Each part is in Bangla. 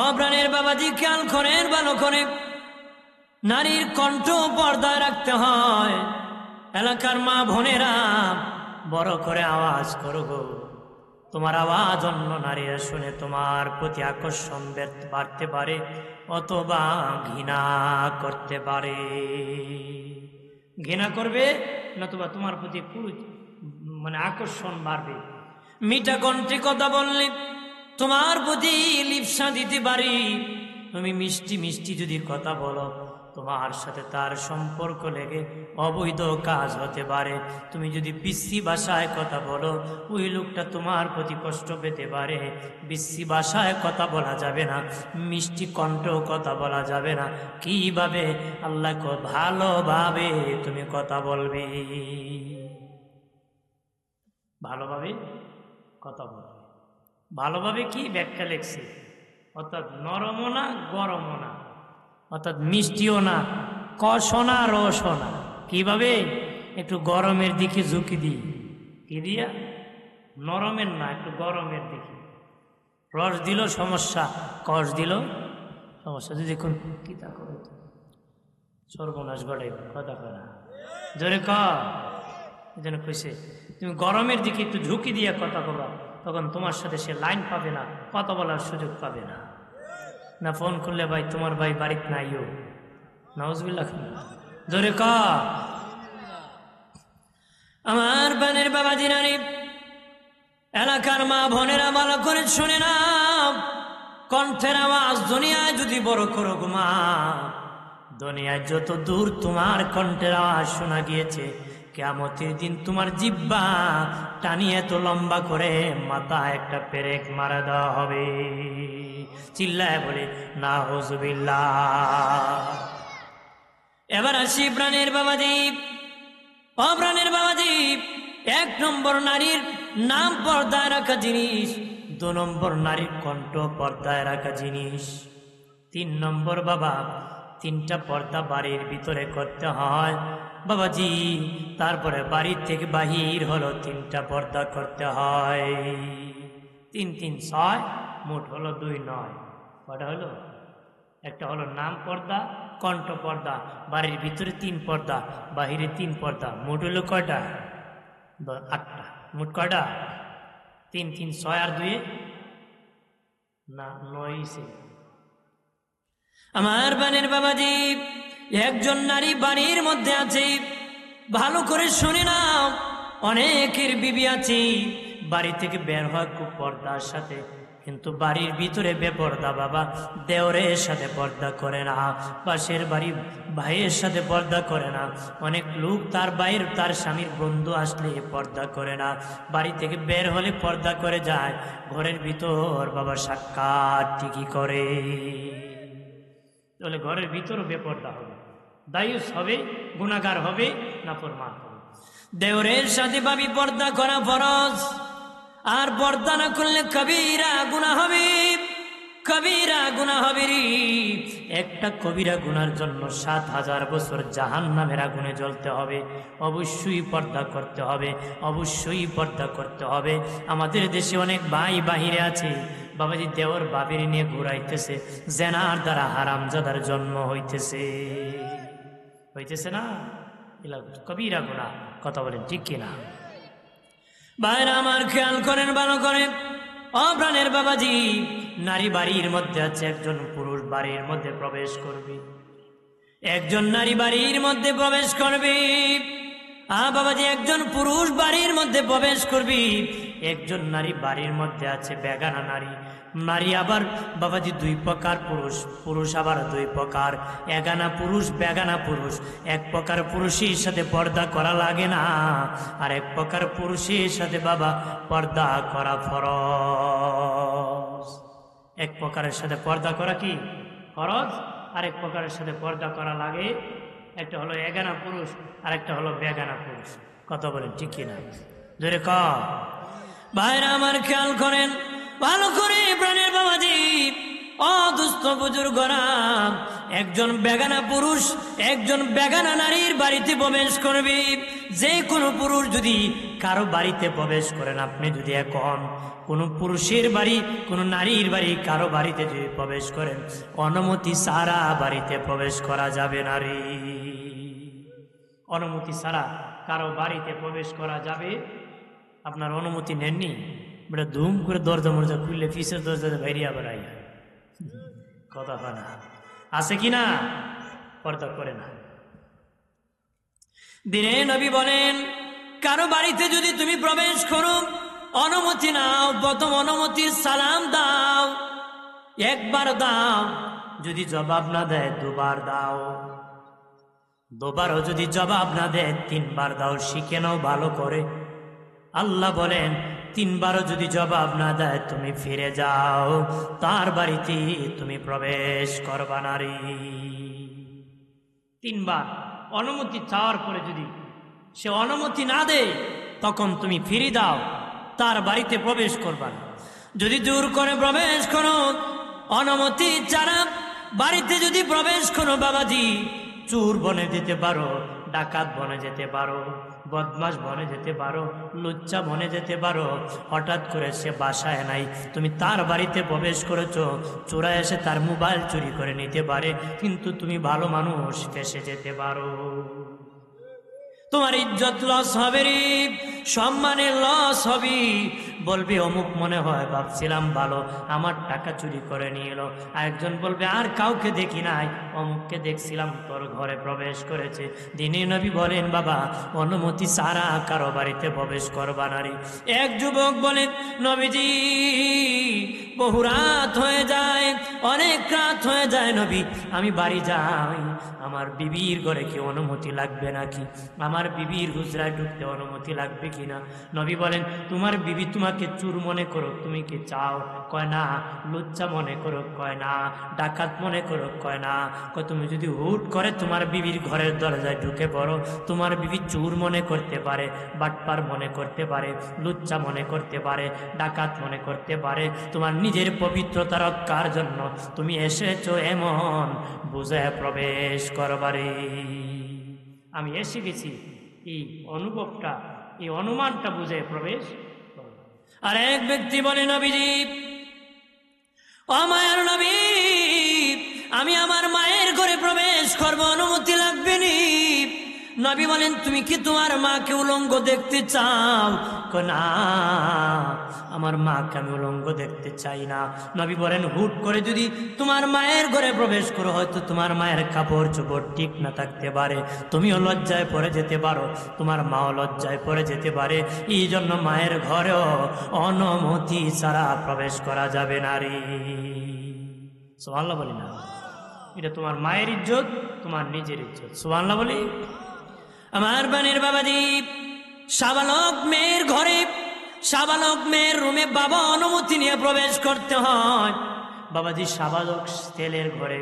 অপ্রাণের বাবাজি খেয়াল করেন ভালো করে, নারীর কণ্ঠ পর্দায় রাখতে হয়। এলাকার মা বোনেরা বড় করে আওয়াজ করো গো, তোমার আওয়াজ অন্য নারীরা শুনে তোমার প্রতি আকর্ষণ বাড়তে পারে অথবা ঘৃণা করতে পারে। ঘৃণা করবে নতুবা তোমার প্রতি আকর্ষণ বাড়বে। মিঠা কণ্ঠে কথা বললে তোমার প্রতি লিপ্সা দিতে পারি। তুমি মিষ্টি মিষ্টি যদি কথা বলো, তোমার সাথে তার সম্পর্ক লেগে অবৈধ কাজ হতে পারে। তুমি যদি বিশ্রী ভাষায় কথা বলো, ওই লোকটা তোমার প্রতি কষ্ট পেতে পারে। বিশ্রী ভাষায় কথা বলা যাবে না, মিষ্টি কণ্ঠেও কথা বলা যাবে না। কিভাবে? আল্লাহকে ভালোভাবে তুমি কথা বলবে, ভালোভাবে কথা বলবে। ভালোভাবে কি ব্যাখ্যা লেখছে, অর্থাৎ নরমও না গরমও না, অর্থাৎ মিষ্টিও না কষও না রসও না। কিভাবে? একটু গরমের দিকে ঝুঁকি দিই। কি দিয়া? নরমের না, একটু গরমের দিকে। রস দিল সমস্যা, কষ দিল সমস্যা। যদি দেখুন কি তা করো তো সর্বনাশ ঘটে, কথা কয় না, জোরে যেন কইছে তুমি গরমের দিকে একটু ঝুঁকি দিয়ে কথা বলো, তখন তোমার সাথে সে লাইন পাবে না, কথা বলার সুযোগ পাবে না। না ফোন করলে ভাই তোমার ভাই বাড়িতে নাইও, নাউজুবিল্লাহ, জোরে ক। আমার বানের বাবাজি নারী, এলাকার মা বোনেরা ভালো করে শুনে না, কণ্ঠের আওয়াজ দুনিয়ায় যদি বড় করো গো মা, দুনিয়ায় যত দূর তোমার কণ্ঠের আওয়াজ শোনা গিয়েছে, কিয়ামতের দিন তোমার জিহ্বা টানিয়ে তো লম্বা করে মাথা একটা পেরেক মারা দেওয়া হবে। চিল্লায় বলে নাউজুবিল্লাহ। এবার আসি প্রাণের বাবাজি, অপ্রাণের বাবাজি। 1 নম্বর নারীর নাম পর্দায় রাখা জিনিস, 2 নম্বর নারীর কণ্ঠ পর্দায় রাখা জিনিস, 3 নম্বর বাবা 3টা পর্দা বাড়ির ভিতরে করতে হয় বাবাজি। তারপরে বাড়ির থেকে বাহির হলো 3টা পর্দা করতে হয়। 3 3 6, মোট হলো 2 9। কটা হলো? একটা হলো নাম পর্দা, কণ্ঠ পর্দা, বাড়ির ভিতরে 3 পর্দা, বাহিরে 3 পর্দা, মোট হলো কয়টা? 8টা। মোট কয়টা? 3 3 6 আর 2 না 9। আমার বানের বাবাজি, একজন নারী বাড়ির মধ্যে আছে, ভালো করে শুনে নাও। অনেকের বিবি আছে বাড়ি থেকে বের হয় খুব পর্দার সাথে, কিন্তু বাড়ির ভিতরে বেপর্দা বাবা। দেওরের সাথে পর্দা করে না, পাশের বাড়ি ভাইয়ের সাথে পর্দা করে না। অনেক লোক তার স্বামীর বন্ধু আসলে পর্দা করে না, বাড়ি থেকে বের হলে পর্দা করে যায়। ঘরের ভিতর বাবা সাক্ষাৎ ঠিকই করে। তাহলে ঘরের ভিতরও বেপর্দা হবে, দায়ুস হবে, গুনাহগার হবে, নাফরমান হবে। দেওরের সাথে ভাবি পর্দা করা ফরজ, আর পর্দা না করলে কবিরা গুনাহ হবে, কবিরা গুনাহ হবে রে। একটা কবিরা গুনার জন্য 7000 বছর জাহান্নামের আগুনে জ্বলতে হবে। অবশ্যই পর্দা করতে হবে, অবশ্যই পর্দা করতে হবে। আমাদের দেশে অনেক ভাই বাহিরে আছে বাবাজি, দেওর বাবির নিয়ে ঘুরাইতেছে, জেনার দ্বারা হারামজাদার জন্ম হইতেছে না? কবিরা গুনাহ, কথা বলেন ঠিক কিনা? ভাইরা আমার খেয়াল করেন ভালো করেন, অপ্রাণের বাবাজি, নারী বাড়ির মধ্যে আছে, একজন পুরুষ বাড়ির মধ্যে প্রবেশ করবে, একজন নারী বাড়ির মধ্যে প্রবেশ করবে। বাবাজি, একজন পুরুষ বাড়ির মধ্যে প্রবেশ করবে, একজন নারী বাড়ির মধ্যে আছে, বেগানা নারী। নারী আবার বাবাজি 2 প্রকার, পুরুষ আবার 2 প্রকার, এগানা পুরুষ, বেগানা পুরুষ। 1 প্রকার পুরুষের সাথে পর্দা করা লাগে না, আর 1 প্রকার পুরুষের সাথে বাবা পর্দা করা ফরজ। 1 প্রকারের সাথে পর্দা করা কি ফরজ, আর 1 প্রকারের সাথে পর্দা করা লাগে। একটা হলো এগানা পুরুষ, আর একটা হলো বেগানা পুরুষ। কথা বলেন ঠিক কিনা? জোরে ক। ভাইরা আমার খেয়াল করেন ভালো করে প্রাণের বাবাজি, অদুস্থ বুজুর্গরা, একজন বেগানা পুরুষ একজন বেগানা নারীর বাড়িতে প্রবেশ করবে। যে কোনো পুরুষ যদি কারো বাড়িতে প্রবেশ করেন, আপনি যদি এখন কোনো পুরুষের বাড়ি, কোনো নারীর বাড়ি, কারো বাড়িতে যদি প্রবেশ করেন, অনুমতি ছাড়া বাড়িতে প্রবেশ করা যাবে না রে। অনুমতি ছাড়া কারো বাড়িতে প্রবেশ করা যাবে। আপনার অনুমতি নেননি, বেটা ধুম করে দরজা মরজা খুললে পিসের দরজা বাইরিয়া বেড়াই, কথা হয় না, আছে কি না? পর্দা করে না। দিনে নবী বলেন, কারো বাড়িতে যদি তুমি প্রবেশ করো, অনুমতি নাও, প্রথম অনুমতির সালাম দাও, একবার দাও, যদি জবাব না দেয় দুবার দাও, দুবারও যদি জবাব না দেয় তিনবার দাও, শিখে নাও ভালো করে। আল্লাহ বলেন, তিনবারও যদি জবাব না দেয় তুমি ফিরে যাও, তার বাড়িতে তুমি প্রবেশ করবা না রে। তিনবার অনুমতি চাওয়ার পরে যদি সে অনুমতি না দেয়, তখন তুমি ফিরে দাও, তার বাড়িতে প্রবেশ করবা না। যদি জোর করে প্রবেশ করো, অনুমতি ছাড়া বাড়িতে যদি প্রবেশ করো, বাবাজি, চোর বনে যেতে পারো, ডাকাত বনে যেতে পারো, বদমাশ বনে যেতে পারো, লুচ্চা বনে যেতে পারো। হঠাৎ করে সে বাসায় নাই, তুমি তার বাড়িতে প্রবেশ করেছো, চোরা এসে তার মোবাইল চুরি করে নিতে পারে, কিন্তু তুমি ভালো মানুষ, ফেসে যেতে পারো। তোমার ইজ্জত লস হবে রে, সম্মানের লস হবে। বলবে অমুক মনে হয় ভাবছিলাম ভালো, আমার টাকা চুরি করে নিয়ে এলো। আরেকজন বলবে আর কাউকে দেখি নাই, অমুককে দেখছিলাম তোর ঘরে প্রবেশ করেছে। দিনের নবী বলেন, বাবা, অনুমতি ছাড়া কারো বাড়িতে প্রবেশ করবা না রে। এক যুবক বলেন, নবীজি, বহু রাত হয়ে যায়, অনেক রাত হয়ে যায় নবী, আমি বাড়ি যাই, আমার বিবির ঘরে কি অনুমতি লাগবে নাকি? আমার বিবির হুজরায় ঢুকতে অনুমতি লাগবে কিনা? নবী বলেন, তোমার বিবি তোমাকে চোর মনে করো, তুমি কি চাও? কয় না। লুচ্চা মনে করো? কয় না। ডাকাত মনে করো? কয় না। কয় তুমি যদি হুট করে তোমার বিবির ঘরের দরজায় ঢুকে পড়ো, তোমার বিবি চোর মনে করতে পারে, বাটপার মনে করতে পারে, লুচ্চা মনে করতে পারে, ডাকাত মনে করতে পারে। তোমার নিজের পবিত্রতা রক্ষার জন্য তুমি এসেছো, এমন বুঝে প্রবেশ করবারে। আমি এসে গেছি, এই অনুভবটা, এই অনুমানটা বুঝে প্রবেশ। আর এক ব্যক্তি বলে, নবীজি, ও মায়ের নবী, আমি আমার মায়ের ঘরে প্রবেশ করব, অনুমতি লাগবে নি? নবী বলেন, তুমি কি তোমার মাকে উলঙ্গ দেখতে চাও? না, আমার মাকে আমি উলঙ্গ দেখতে চাই না। নবী বলেন, হুট করে যদি তোমার মায়ের ঘরে প্রবেশ করো, হয়তো তোমার মায়ের কাপড় চোপড় ঠিক না থাকতে পারে, তুমিও লজ্জায় পড়ে যেতে পারো, তোমার মাও লজ্জায় পড়ে যেতে পারে। এই জন্য মায়ের ঘরেও অনুমতি ছাড়া প্রবেশ করা যাবে না রে। সুবহানাল্লাহ বলি না? এটা তোমার মায়ের ইজ্জত, তোমার নিজের ইজ্জত। সুবহানাল্লাহ বলি। আমার বানের বাবাজি, সাবালক মেয়ের ঘরে, সাবালক মেয়ের রুমে বাবা অনুমতি নিয়ে প্রবেশ করতে হয়। বাবাজি, সাবালক ছেলের ঘরে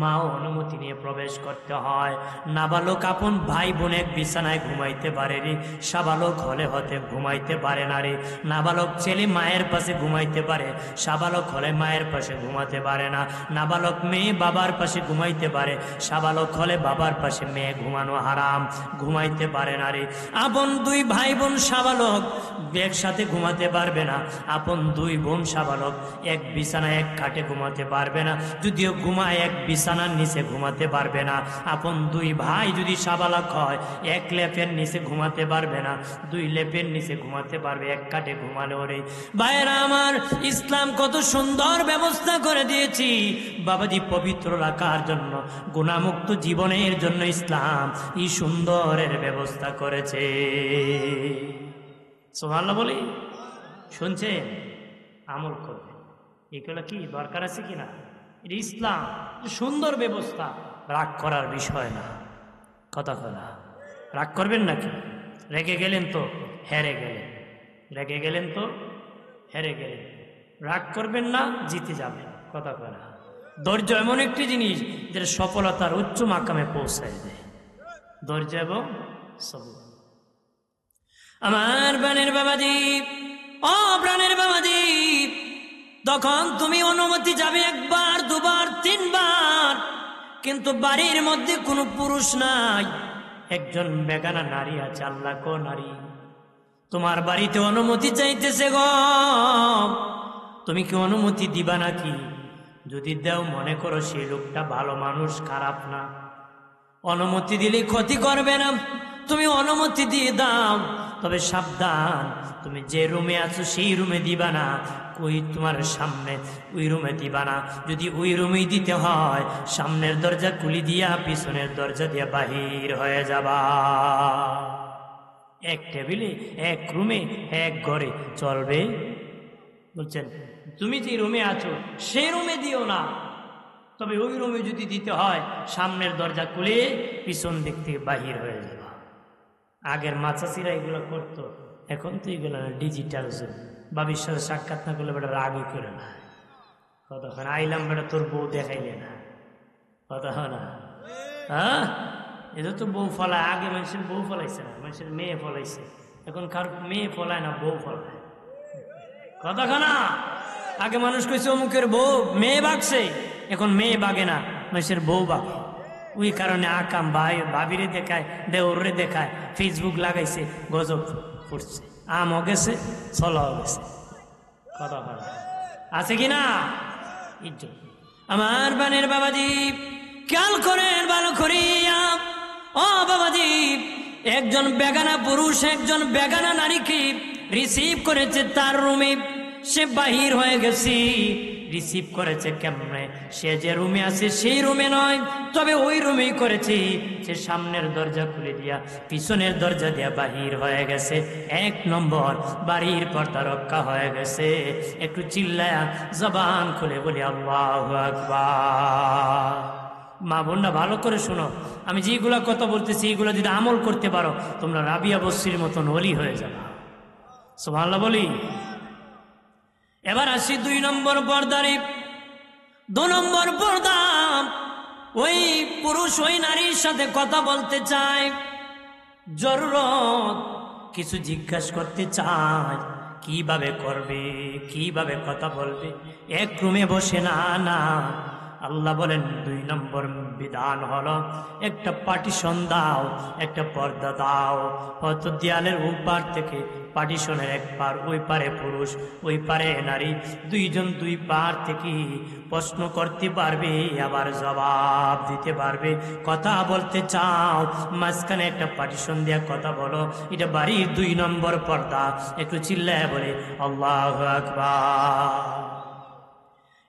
মাও অনুমতি নিয়ে প্রবেশ করতে হয়। নাবালক আপন ভাই বোন এক বিছানায় ঘুমাইতে পারে রে, সাবালক হলে হতে ঘুমাইতে পারে না রে। নাবালক ছেলে মায়ের পাশে ঘুমাইতে পারে, সাবালক হলে মায়ের পাশে ঘুমাতে পারে না। নাবালক মেয়ে বাবার পাশে ঘুমাইতে পারে, সাবালক হলে বাবার পাশে মেয়ে ঘুমানো হারাম, ঘুমাইতে পারে না রে। আপন দুই ভাই বোন সাবালক একসাথে ঘুমাতে পারবে না, আপন দুই বোন সাবালক এক বিছানায় এক খাটে ঘুমাতে পারবে না, যদিও ঘুমায় এক বিছানার নিচে ঘুমাতে পারবে না। আপন দুই ভাই যদি সাবালক হয়, এক লেপের নিচে ঘুমাতে পারবে না, দুই লেপের নিচে ঘুমাতে পারবে, এক কাটে ঘুমালে। ওরে ভাইরা আমার, ইসলাম কত সুন্দর ব্যবস্থা করে দিয়েছি বাবাজি, পবিত্র রাখার জন্য, গুনাহমুক্ত জীবনের জন্য ইসলাম এই সুন্দরের ব্যবস্থা করেছে। সুবহানাল্লাহ বলি। শুনছেন? আমল করবে। এগুলো কি দরকার আছে কিনা? এটা ইসলাম সুন্দর ব্যবস্থা, রাগ করার বিষয় না। কথা কথা রাগ করবেন নাকি? রেগে গেলেন তো হেরে গেলেন, রেগে গেলেন তো হেরে গেলেন। রাগ করবেন না, জিতে যাবেন। কথা কথা। ধৈর্য এমন একটি জিনিস যেটা সফলতার উচ্চ মাকামে পৌঁছায় দেয়। ধৈর্য এবং সবর। আমার প্রাণের বাবাজি, ও প্রাণের বাবাজি, তখন তুমি অনুমতি যাবে একবার, দুবার, তিনবার, কিন্তু বাড়ির মধ্যে কোনো পুরুষ নাই, একজন বেগানা নারী আছে, আল্লাহ কো নারী। তোমার বাড়িতে অনুমতি চাইতেছে গো, তুমি কি অনুমতি দিবা নাকি? যদি দেও মনে করো সেই লোকটা ভালো মানুষ, খারাপ না, অনুমতি দিলে ক্ষতি করবে না, তুমি অনুমতি দিয়ে দাও। তবে সাবধান, তুমি যে রুমে আছো সেই রুমে দিবা না, ওই তোমার সামনে ওই রুমে দিবা না। যদি ওই রুমেই দিতে হয়, সামনের দরজা খুলি দিয়া পিছনের দরজা দিয়া বাহির হয়ে যাবা। এক টেবিলে, এক রুমে, এক ঘরে চলবে? বলছেন তুমি যে রুমে আছো সেই রুমে দিও না, তবে ওই রুমে যদি দিতে হয় সামনের দরজা খুলে পিছন দিক থেকে বাহির হয়ে যাবা। আগের মাছাচিরা এগুলো করতো, এখন তো এগুলো ডিজিটাল যুগ। বাবির সাথে সাক্ষাৎ না করলে বেটা রাগই করে না, কতক্ষণ আইলাম বেটা তোর বউ দেখাইলে না, কথা হয় না? হ্যাঁ, এটা তো বউ ফলায়। আগে মানুষের বউ ফলাইছে না, মানুষের মেয়ে ফলাইছে। এখন কার মেয়ে ফলায় না, বউ ফলায়, কথা না? আগে মানুষ কইছে অমুকের বউ মেয়ে বাগছে, এখন মেয়ে বাগে না, মানুষের বউ বাগে। ওই কারণে আকাম ভাই ভাবিরে দেখায়, দেওরে দেখায়, ফেসবুক লাগাইছে, গজব পড়ছে, আমও গেছে, ছলাও গেছে, কথা হয় আছে কি না? ইজ্জত আমার বানের বাবাজি খেয়াল করেন ভালো করিয়া। ও বাবাজি, একজন বেগানা পুরুষ একজন বেগানা নারীকে রিসিভ করেছে তার রুমে, সে বাহির হয়ে গেছে। রিসিভ করেছে কেমনে? সে যে রুমে আছে সেই রুমে নয়, তবে ওই রুমেই করেছে। সে সামনের দরজা খুলে দিয়া পিছনের দরজা দিয়া বাহির হয়ে গেছে। এক নম্বর, বাড়ির পর্দা রক্ষা হয়ে গেছে। একটু চিল্লায়া জবান খুলে বলি আল্লাহু আকবার। মা বোনরা ভালো করে শোনো, আমি যেগুলা কথা বলতেছি এগুলো যদি আমল করতে পারো, তোমরা রাবিয়া বসরির মতন ওলি হয়ে যাবে। সুবহানাল্লাহ বলি। এবার আসি 2 নম্বর পর্দারে। 2 নম্বর পর্দা, ওই পুরুষ ওই নারীর সাথে কথা বলতে চায়, জরুরত কিছু জিজ্ঞাসা করতে চায়, কিভাবে করবে, কিভাবে কথা বলবে। এক রুমে বসে না, না, আল্লাহ বলেন 2 নম্বর বিধান হলো একটা পার্টিশন দাও, একটা পর্দা দাও। হয়তো দেয়ালের ওপার থেকে পার্টিশনের এক পার, ওই পারে পুরুষ ওই পারে নারী, 2 জন 2 পার থেকে প্রশ্ন করতে পারবে, আবার জবাব দিতে পারবে। কথা বলতে চাও, মাঝখানে একটা পার্টিশন দিয়ে কথা বলো। এটা বাড়ির 2 নম্বর পর্দা। একটু চিল্লায় বলে আল্লাহু আকবার।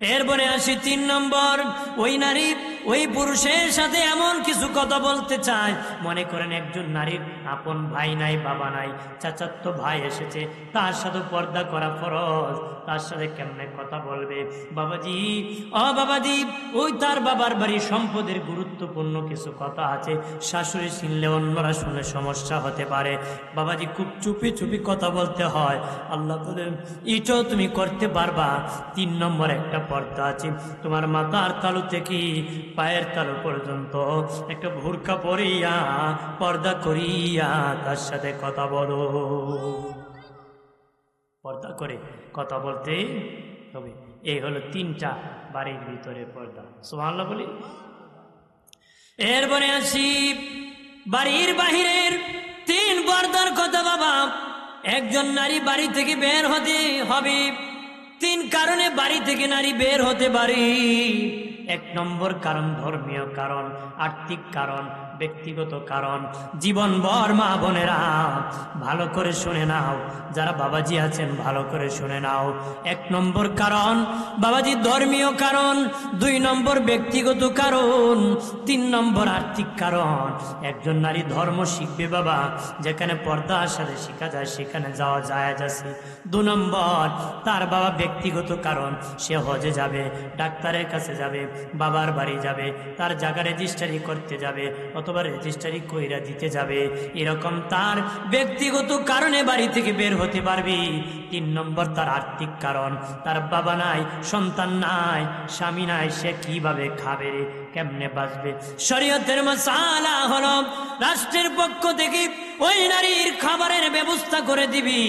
এরপরে আসি 3 নম্বর, ওই নারী ওই পুরুষের সাথে এমন কিছু কথা বলতে চায়, মনে করেন একজন নারীর আপন ভাই নাই, বাবা নাই, চাচাতো ভাই এসেছে, তার সাথে পর্দা করা ফরজ। তার সাথে কেমনে কথা বলবে? বাবাজি, ও বাবাজি, ওই তার বাবার বাড়ি সম্পদের গুরুত্বপূর্ণ কিছু কথা আছে, শাশুড়ি শুনলে অন্যরা শুনে সমস্যা হতে পারে। বাবাজি, খুব চুপি চুপি কথা বলতে হয়। আল্লাহ বলেন এটাও তুমি করতে পারবা। 3 নম্বর একটা পর্দা আছে, তোমার মাথার তালু থেকে পায়ের তালু পর্যন্ত একটা বোরকা পরিয়া পর্দা করিয়া তার সাথে কথা বলো। পর্দা করে কথা বলতে হবে। এই হলো 3টা বাড়ির ভিতরে পর্দা। সুবহানাল্লাহ বলি। এরপরে আসি বাড়ির বাহিরের 3 পর্দার কথা। বাবা, একজন নারী বাড়ি থেকে বের হতে হবে। 3 কারণে বাড়ি থেকে নারী বের হতে পারে। 1 নম্বর কারণ ধর্মীয় কারণ, আর্থিক কারণ, ব্যক্তিগত কারণ। জীবনভর মা বোনেরা ভালো করে শুনে নাও, যারা বাবাজি আছেন ভালো করে শুনে নাও। 1 নম্বর কারণ বাবাজি ধর্মীয় কারণ, 2 নম্বর ব্যক্তিগত কারণ, 3 নম্বর আর্থিক কারণ। একজন নারী ধর্ম শিখবে বাবা, যেখানে পর্দার সাথে শেখা যায় সেখানে যাওয়া জায়েজ আছে। 2 নম্বর তার বাবা ব্যক্তিগত কারণ, সে হজে যাবে, ডাক্তারের কাছে যাবে, বাবার বাড়ি যাবে, তার জায়গা রেজিস্ট্রি করতে যাবে, অথবা রেজিস্ট্রি কইরা দিতে যাবে, এরকম তার ব্যক্তিগত কারণে বাড়ি থেকে বের হতে পারবি। 3 নম্বর তার আর্থিক কারণ, তার বাবা নাই, সন্তান নাই, স্বামী নাই, সে কিভাবে খাবে রে, কেমনে বাঁচবে? শরীয়তের মাসালা হলো রাষ্ট্রের পক্ষ থেকে ওই নারীর খাবারের ব্যবস্থা করে দিবি।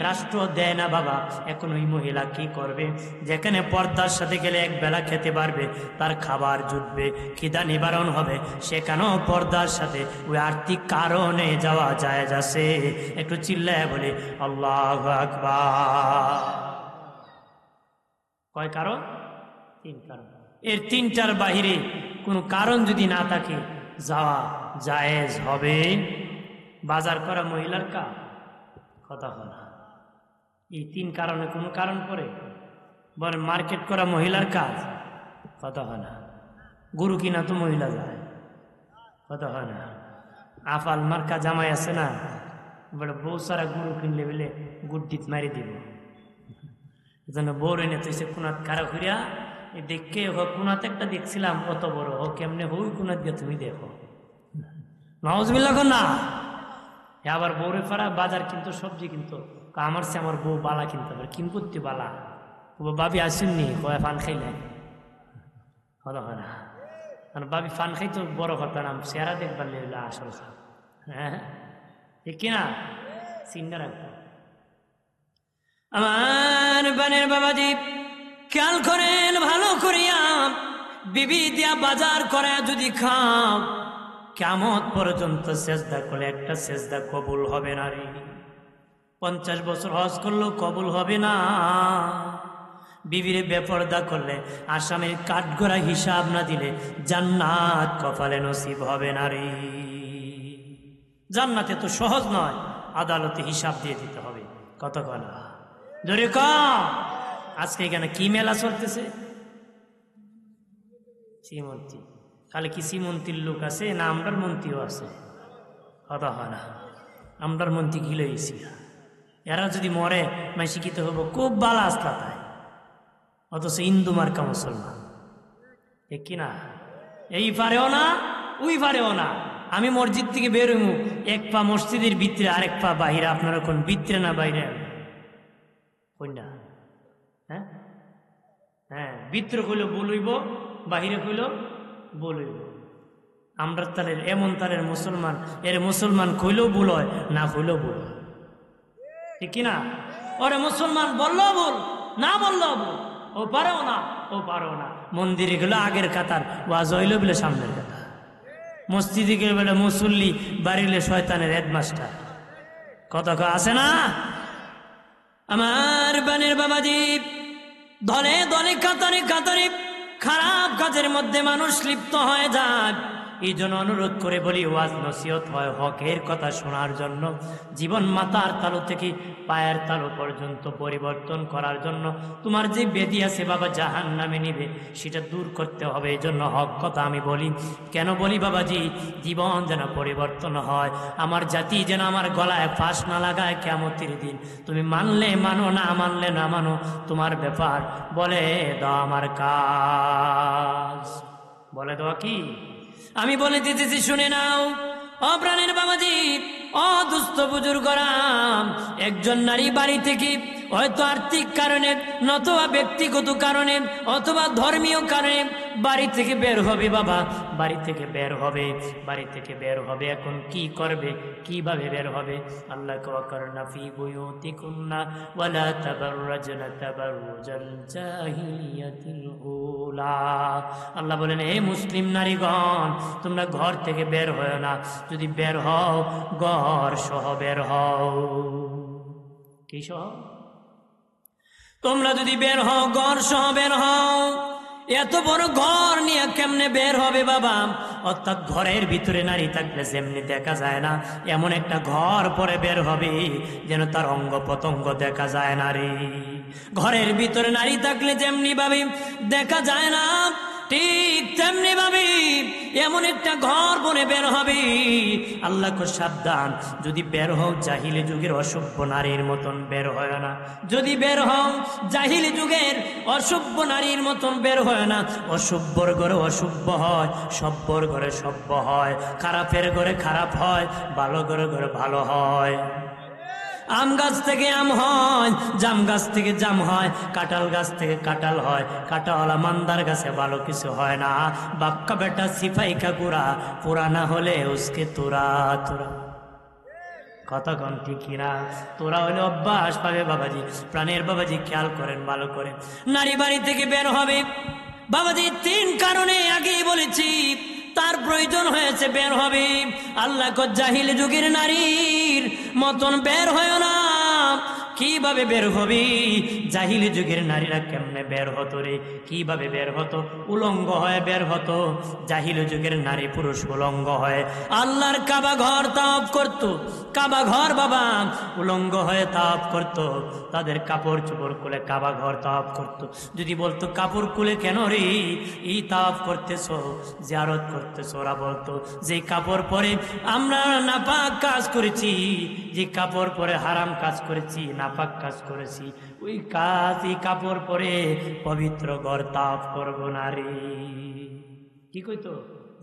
রাষ্ট্র দেয় না বাবা, এখন ওই মহিলা কি করবে? যেখানে পর্দার সাথে গেলে এক বেলা খেতে পারবে, তার খাবার জুটবে, খিদা নিবারণ হবে, সেখানেও পর্দার সাথে ওই আর্থিক কারণে যাওয়া যায় যাচ্ছে। একটু চিল্লায় বলে আল্লাহু আকবার। কয় কারণ? 3 কারণ। এর 3টার বাহিরে কোনো কারণ যদি না থাকে যাওয়া জায়েজ হবে। বাজার করা মহিলার কাজ, কথা হয় না। এই 3 কারণে কোনো কারণ পড়ে? বলে মার্কেট করা মহিলার কাজ, কথা হয় না। গরু কিনা তো মহিলা যায়, কথা হয় না। আফাল মার্কা জামাই আছে না, বলে বউ সারা গরু কিনলে বলে গুড্ডিত মারি দিব, এজন্য বউ এনে তো সে কুনাত খারাপ করিয়া দেখে কুনাতে একটা দেখছিলাম কত বড়, ও কেমনে হই কুনাত দিয়ে তুমি দেখো, নওয়াজবিল্লাহ না। আবার বউরে ফারা বাজার কিন্তু সবজি কিন্তু আমার সে আমার বউ বালা কিনতে পারে, কিন করতে বালা। বাবি আসেননি, কয় ফান খাইলেন, কথা হয় না। কারণ বাবি ফান খাই তো বড় কথা নাম, চেহারা দেখবার লেগে আসল। হ্যাঁ ঠিক কিনা? চিন্তা রাখবো। আমার বানের বাবাজি খেয়াল করেন ভালো করিয়া, বিবি দিয়া বাজার করে যদি খাও, কিয়ামত পর্যন্ত সেজদা করলে একটা সেজদা কবুল হবে না রে। 50 বছর হজ করলেও কবুল হবে না। বিবিরে বেপরদা করলে, আসামের কাঠগড়া হিসাব না দিলে জান্নাত কপালে নসিব হবে না রে। জান্নাতে তো সহজ নয়, আদালতে হিসাব দিয়ে দিতে হবে, কত গলা ধরে কম। আজকে এখানে কি মেলা চলতেছে? শ্রীমন্তী। খালি কি শ্রীমন্তীর লোক আছে না আমরার মন্ত্রীও আছে? কথা হয় না। আমরার মন্ত্রী গিলে গেছি, এরা যদি মরে মাই শিক্ষিত হব, খুব বালা আসলা তাই, অথচ হিন্দু মার্কা মুসলমান, ঠিক কিনা? এই পারেও না, ওই পারেও না। আমি মসজিদ থেকে বের হইব, এক পা মসজিদের ভিতরে, আরেক পা বাহিরে। আপনারা কোন ভিতরে না বাইরে? কোনটা? হ্যাঁ হ্যাঁ, ভিতরে কইল বলইব, বাহিরে কইল বলইব। আমরা তালের এমন তালের মুসলমান, এর মুসলমান কইলেও ভুল হয়, না কইলেও ভুল হয়, ঠিক কিনা? ওরে মুসলমান বললেও ভুল, না বললেও ভুল। ও পারেও না, ও পারেও না। মন্দিরে গেলো আগের কাতার, ওয়াজ হইল বলে সামনের কাতার। মসজিদে গেলে বলে মুসল্লি, বাড়িলে শয়তানের হেডমাস্টার, কথা আছে না? আমার বানের বাবাজি দলে দলে কাতারে কাতারে খারাপ কাজের মধ্যে মানুষ লিপ্ত হয়ে যায়। এই জন্য অনুরোধ করে বলি, ওয়াজ নসিহত হয় হকের কথা শোনার জন্য। জীবন মাথার তালু থেকে পায়ের তালু পর্যন্ত পরিবর্তন করার জন্য তোমার যে বেদি আছে বাবা জাহান্নামে নিবে, সেটা দূর করতে হবে। এই জন্য হক কথা আমি বলি। কেন বলি বাবাজি? জীবন যেন পরিবর্তন হয়, আমার জাতি যেন আমার গলায় ফাঁস না লাগায় কিয়ামতের দিন। তুমি মানলে মানো, না মানলে না মানো, তোমার ব্যাপার। বলে দাও আমার কাজ, বলে দেওয়া কি? আমি বলে দিতেছি, শুনে নাও। অপ্রাণের বাবাজি, অদুস্থ বুজুর্গরাম, একজন নারী বাড়ি থেকে হয়তো আর্থিক কারণে, নতুবা ব্যক্তিগত কারণে, অথবা ধর্মীয় কারণে বাড়ি থেকে বের হবে বাবা, বাড়ি থেকে বের হবে, বাড়ি থেকে বের হবে। এখন কি করবে, কিভাবে বের হবে? আল্লাহ ওয়াকারনা ফি বুয়ুতিকুন্না ওয়ালা তাবাররাজনা তাবাররুজাল জাহিলিয়াতিল উলা। আল্লাহ বলেন, হে মুসলিম নারীগণ, তোমরা ঘর থেকে বের হয় না। যদি বের হও, ঘর সহ বের হও। কি সহ? তোমরা যদি বের হও, ঘর সহ বের হও। এত বড় ঘর নিয়ে কেমনে বের হবে বাবা? অর্থাৎ ঘরের ভিতরে নারী থাকলে যেমনি দেখা যায় না, এমন একটা ঘর পরে বের হবে যেন তার অঙ্গ প্রত্যঙ্গ দেখা যায় না রে। ঘরের ভিতরে নারী থাকলে যেমনি ভাবে দেখা যায় না, ঠিক তেমনি ভাবে এমন একটা ঘর বনে বের হবে। আল্লাহ কো সাবধান, যদি বের হও জাহিলি যুগের অসভ্য নারীর মতন বের হয় না। যদি বের হও জাহিলি যুগের অসভ্য নারীর মতন বের হয় না। অসভ্যর ঘরে অসভ্য হয়, সভ্যর ঘরে সভ্য হয়, খারাপের ঘরে খারাপ হয়, ভালো ঘরে ঘরে ভালো হয়। আম গাছ থেকে আম হয়, জাম গাছ থেকে জাম হয়, কাঁঠাল গাছ থেকে কাঁঠাল হয়। কাঁটাওয়ালা মান্দার গাছে ভালো কিছু হয় না। বাক্কা বেটা সিপাই কাকুরা, পুরানা হলে উসকে তোরা তোরা। কতক্ষণ ঠিক কিনা? তোরা হলে অভ্যাস পাবে বাবাজি, প্রাণের বাবাজি খেয়াল করেন ভালো করে। নারী বাড়ি থেকে বের হবে বাবাজি 3 কারণে আগেই বলেছি, তার প্রয়োজন হয়েছে বের হবে। আল্লাহ জাহিল যুগের নারীর মতন বের হয় না। কিভাবে বের হবি? জাহিলি যুগের নারীরা কেমনে বের হতো রে? কিভাবে বের হতো? উলঙ্গ হয়ে বের হতো। জাহিলি যুগের নারী পুরুষ উলঙ্গ হয়ে আল্লাহর কাবা ঘর তাওয়াফ করত। কাবা ঘর বাবা উলঙ্গ হয়ে তাওয়াফ করত, তাদের কাপড় চোপড় খুলে কাবা ঘর তাওয়াফ করত। যদি বলতো কাপড় খুলে কেন রে এই তাওয়াফ করতেছো, জিয়ারত করতেছো, ওরা বলতো যে কাপড় পরে আমরা নাপাক কাজ করেছি, যে কাপড় পরে হারাম কাজ করেছি, নাপাক কাজ করেছি, ওই কাজ এই কাপড় পরে পবিত্র ঘর তাওয়াফ করবো না রে। কি কইতো?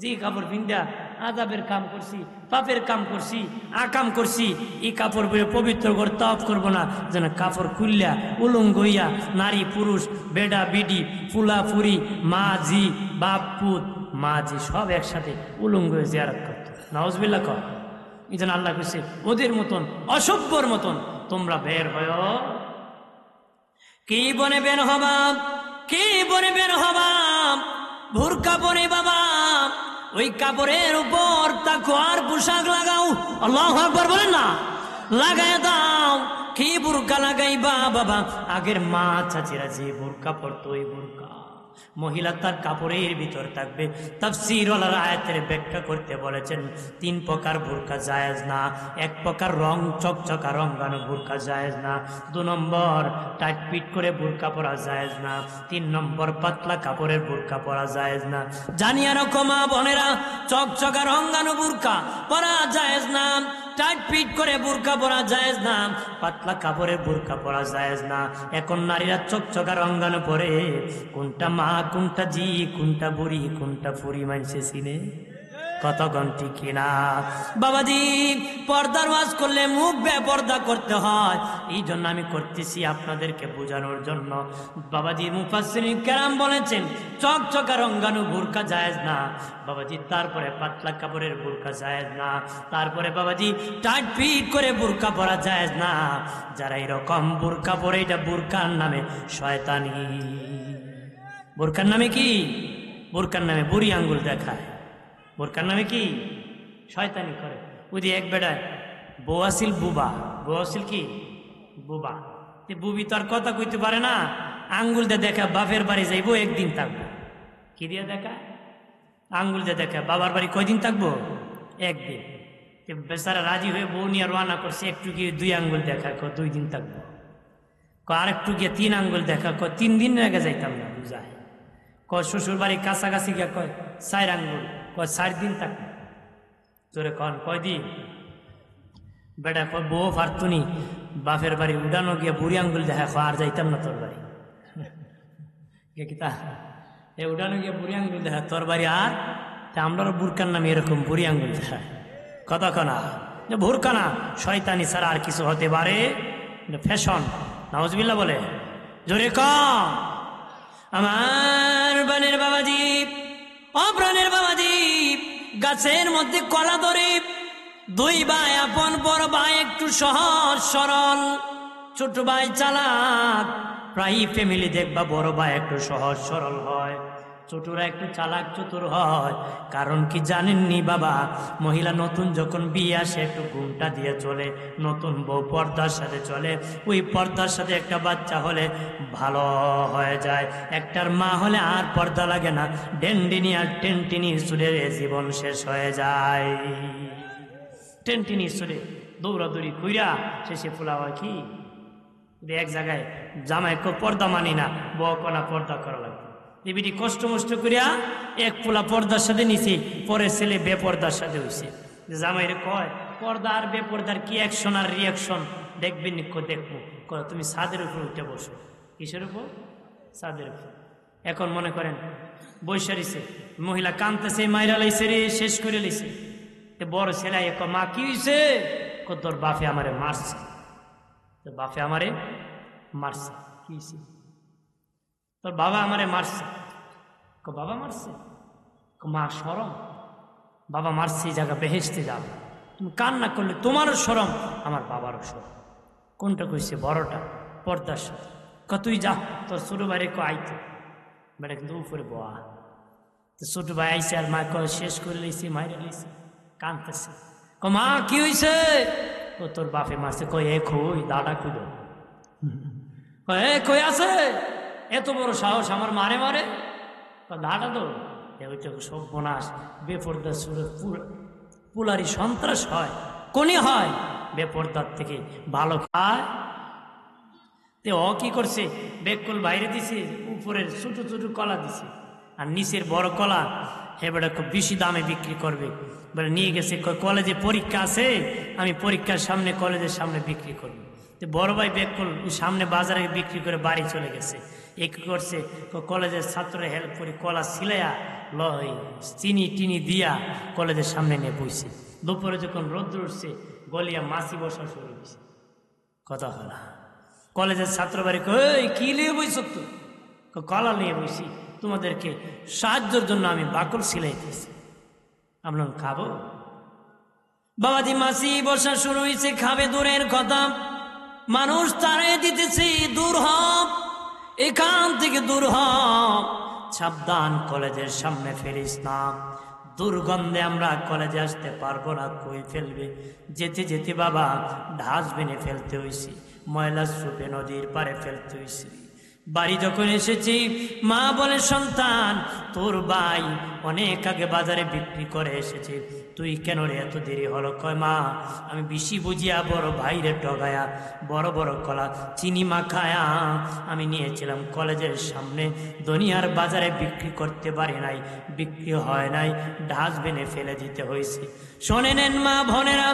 যে কাপড় পিন্দা আযাবের কাম করছি, পাপের কাম করছি, আকাম করছি, এই কাপড় পরে পবিত্র ঘর তাওয়াফ করবো না। যেন কাপড় খুললা উলঙ্গ হইয়া নারী পুরুষ বেডা বিডি ফুলা ফুরি মা জি বাপ পুত মা জি সব একসাথে উলঙ্গ হয়ে জিয়ারত করতো। নাউজুবিল্লাহ কর। এই জন্য আল্লাহ কইছে ওদের মতন অসভ্যর মতন তোমরা বের হয়। কি বনে বের হবা? কি বনে বের হবা? বোরকা পরে বাবা, ওই কাপড়ের উপর তাকওয়ার পোশাক লাগাও। আল্লাহু আকবার বলেন না, লাগায় দাও। কি বোরকা লাগাইবা বাবা? আগের মা চাচিরা যে বোরকা পরতো ওই বোরকা। মহিলা তার কাপড়ের ভিতর থাকবে। তাফসীর ওয়ালারা আয়াতের ব্যাখ্যা করতে বলেছেন 3 প্রকার বোরকা জায়েজ না। 1 প্রকার রং চকচকা রঙানো বোরকা জায়েজ না। 2 নম্বর টাইট পিট করে বোরকা পরা জায়েজ না। 3 নম্বর পাতলা কাপড়ের বোরকা পরা জায়েজ না। জানিয়া রাখো মা বোনেরা, চকচকা রঙানো বোরকা পরা জায়েজ না, টাইট পিট করে বোরকা পরা জায়েজ না, পাতলা কাপড়ের বোরকা পরা জায়েজ না। এখন নারীরা চকচকা রঙানো পরে কোনটা মা কোনটা জি কোনটা বুড়ি কোনটা ফুরি মানছে চিনে? কত ঘন্টি কিনা বাবাজি? পর্দার ওয়াজ করলে মুখ বেপর্দা করতে হয়, এই জন্য আমি করতেছি আপনাদেরকে বোঝানোর জন্য। বাবাজি মুফাসসিরিন কেরাম বলেছেন চকচকা রঙানো বোরকা জায়েজ না বাবাজি, তারপরে পাতলা কাপড়ের বোরকা জায়েজ না, তারপরে বাবাজি টাইট ফিট করে বোরকা পরা জায়েজ না। যারা এরকম বোরকা পরে এটা বোরকার নামে শয়তানি। বোরকার নামে কি? বোরকার নামে বুড়ি আঙ্গুল দেখায়। বোরকার নামে কি? শয়তানি করে। ওই যে এক বেড়ায় বউ আসিল বুবা, বউ আসিল কি বুবা, বুবি তো আর কথা কইতে পারে না, আঙ্গুল দিয়ে দেখা বাপের বাড়ি যাইবো একদিন থাকবো। কি দিয়ে দেখা? আঙ্গুল দিয়ে দেখা বাবার বাড়ি কয়দিন থাকবো? একদিন। বেচারা রাজি হয়ে বউ নিয়ে রওনা করছে, একটু গিয়ে 2 আঙ্গুল দেখা, 2 দিন থাকবো। আর একটু গিয়ে 3 আঙ্গুল দেখা, 3 দিন আগে যাইতাম না বুঝায়। শ্বশুর বাড়ি কাছাকাছি গিয়া কয় 4 আঙ্গুল, 4 দিন থাকবো। তোরে কন কয়দিন? বেটা কয় বউ ফারতুনি বাপের বাড়ি উড়ানো গিয়া বুড়ি আঙ্গুল দেখা, আর যাইতাম না তোর বাড়ি। কিতা এ উড়ানো গিয়া বুড়ি আঙ্গুল দেখা তোর বাড়ি, আর আমরাও বোরকার নামে এরকম বুড়ি আঙ্গুল দেখা। কতক্ষণা বোরকা না, শয়তানি ছাড়া আর কিছু হতে পারে? ফ্যাশন। নাউজুবিল্লাহ বলে জোরে কম। আমার বানের বাবাজি, অপ্রাণের বাবাজি, গাছের মধ্যে কলা ধরে 2 ভাই আপন, বড় ভাই একটু সহজ সরল, ছোট ভাই চালাক। প্রায় ফ্যামিলি দেখবা বড় ভাই একটু সহজ সরল হয়, ছোটরা একটু চালাক চতুর হয়। কারণ কি জানেননি বাবা? মহিলা নতুন যখন বিয়ে আসে একটু ঘুমটা দিয়ে চলে, নতুন বউ পর্দার সাথে চলে। ওই পর্দার সাথে একটা বাচ্চা হলে ভালো হয়ে যায়। একটার মা হলে আর পর্দা লাগে না, ডেন্ডিনি আর টেন্টিনি সুরে জীবন শেষ হয়ে যায়। টেন্টিনি সুরে দৌড়াদৌড়ি কইরা শেষে ফুলা হয় কি? এক জায়গায় জামাই পর্দা মানি না, বউ কোনা পর্দা করা লাগবে। এবিটি কষ্ট মষ্ট করিয়া এক পোলা পর্দার সাথে নিছে, পরে ছেলে বেপর্দার সাথে হয়েছে। জামাইরে কয় পর্দা আর বেপর্দার কি অ্যাকশন আর রিয়াকশন দেখবেন? দেখবো। তুমি ছাদের উপর উঠে বসো। কিসের উপর? ছাদের উপর। এখন মনে করেন বৈশারিছে, মহিলা কানতেছে, মাইরা লাইছে রে, শেষ করে লাইছে। বড় ছেলে মা কি হয়েছে? তোর বাপে আমারে মারছে। বাপে আমারে মারছে। কি হয়েছে? তোর বাবা আমারে মারছে। বাবা মারছে? মা শরম, বাবা মারছে, এই জায়গা বেহেশতে যাব। তুমি কান্না করলে তোমারও শরম, আমার বাবারও শরম। কোনটা কইছে? বড়টা, পর্দার সাথে। তুই যা, তোর ছোট ভাইরে আইতে, বেটা কিন্তু উপরে বয়া। তো ছোট ভাই আইসে, আর মা শেষ করে লইছে, মাইরে লইছে, কানতেছে। মা কি হয়েছে? ও তোর বাপে মারছে। এ কই? দাদা কইল। এ কই আছে? এত বড় সাহস আমার মারে মারে? দাদা তো ওইটা সব বোনাস, বেপর্দা সুরে পুলারি সন্ত্রাস হয়, কোনি হয় বেপর্দার থেকে ভালো খায়। তে ও কি করছে? বেকল বাইরে দিছে, উপরের ছোট ছোট কলা দিছে, আর নিচের বড় কলা এবারে খুব বেশি দামে বিক্রি করবে বলে নিয়ে গেছে। কলেজে পরীক্ষা আছে, আমি পরীক্ষার সামনে কলেজের সামনে বিক্রি করবো। তো বড় ভাই বেকল সামনে বাজারে বিক্রি করে বাড়ি চলে গেছে। এক করছে, কলেজের ছাত্ররা হেল্প করে কলা সিলাইয়া চিনি টিনি দিয়া কলেজের সামনে নিয়ে বইছে। দুপুরে যখন রোদ্র উঠছে, গলিয়া মাছি বসা শুরু হয়েছে। কথা হয় না। কলেজের ছাত্র বাড়ি কি নিয়ে বইছ? তো কলা নিয়ে বইছি, তোমাদেরকে সাহায্যের জন্য আমি বাকল সিলাইতেছি। আমরা খাবো? বাবাজি মাছি বসা শুরু হয়েছে, খাবে দূরের কথা, মানুষ তাড়িয়ে দিতেছে, দূর হ, এখান থেকে দূর হ, সাবধান, কলেজের সামনে ফেলিস না, দুর্গন্ধে আমরা কলেজে আসতে পারবো না। কই ফেলবে? যেতে যেতে বাবা ডাস্টবিনে ফেলতে হয়েছে, ময়লা সুপে নদীর পাড়ে ফেলতে হয়েছে। বাড়ি যখন এসেছি, মা বলে, সন্তান তোর ভাই অনেক আগে বাজারে বিক্রি করে এসেছে, তুই কেন রে এত দেরি হলো? কয় মা, আমি বেশি বুঝিয়া বড় ভাইরে টগায়া বড় বড় কলা চিনি মাখায়া আমি নিয়েছিলাম কলেজের সামনে, দুনিয়ার বাজারে বিক্রি করতে পারি নাই, বিক্রি হয় নাই, ডাস্টবিনে ফেলে দিতে হয়েছে। শোনে নেন মা বোনেরা,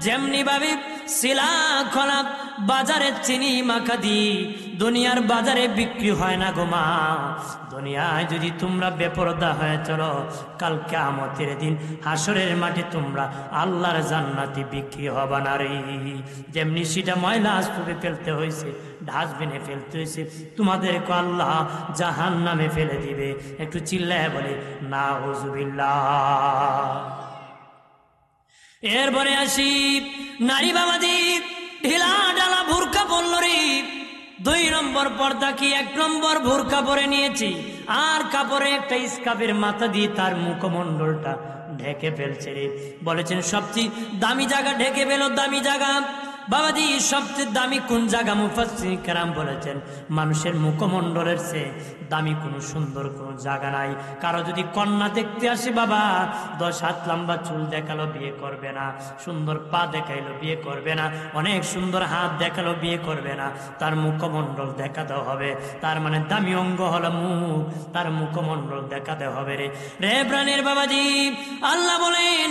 যেমনি ভাবে শিলা খোলা বাজারে চিনি মাখা দি দুনিয়ার বাজারে বিক্রি হয় না গো মা। দুনিয়ায় যদি তোমরা বেপরদা হয়ে চলো, কাল কিয়ামতের দিন হাসরের মাঠে তোমরা আল্লাহর জান্নাতে বিক্রি হবা না রে। যেমনি সেটা ময়লা স্তূপে ফেলতে হয়েছে, ডাস্টবিনে ফেলতে হয়েছে, তোমাদেরকে আল্লাহ জাহান্নামে ফেলে দিবে। একটু চিল্লায় বলে নাউজুবিল্লাহ। এরপরে আসি নারী বাবাজি, ঢিলা ডালা ভুরকা পড়ল রে। 2 নম্বর পর্দা কি 1 নম্বর ভুরকা পরে নিয়েছি, আর কাপড়ে একটা স্কার্ফের মাথা দিয়ে তার মুখমণ্ডলটা ঢেকে ফেলছে রে। বলেছেন সবচেয়ে দামি জায়গা ঢেকে ফেলো, দামি জায়গা। বাবাজি সবচেয়ে দামি কোন জায়গা? মুফাসসির কেরাম বলেছেন মানুষের মুখমণ্ডলের চেয়ে দামি কোনো সুন্দর কোনো জায়গা নাই। কারো যদি কন্যা দেখতে আসে, বাবা 10 হাত লম্বা চুল দেখালো বিয়ে করবে না, সুন্দর পা দেখাইলো বিয়ে করবে না, অনেক সুন্দর হাত দেখালো বিয়ে করবে না, তার মুখমণ্ডল দেখাতে হবে। তার মানে দামি অঙ্গ হলো মুখ, তার মুখমণ্ডল দেখাতে হবে রে। রে প্রাণের বাবাজি, আল্লাহ বলেন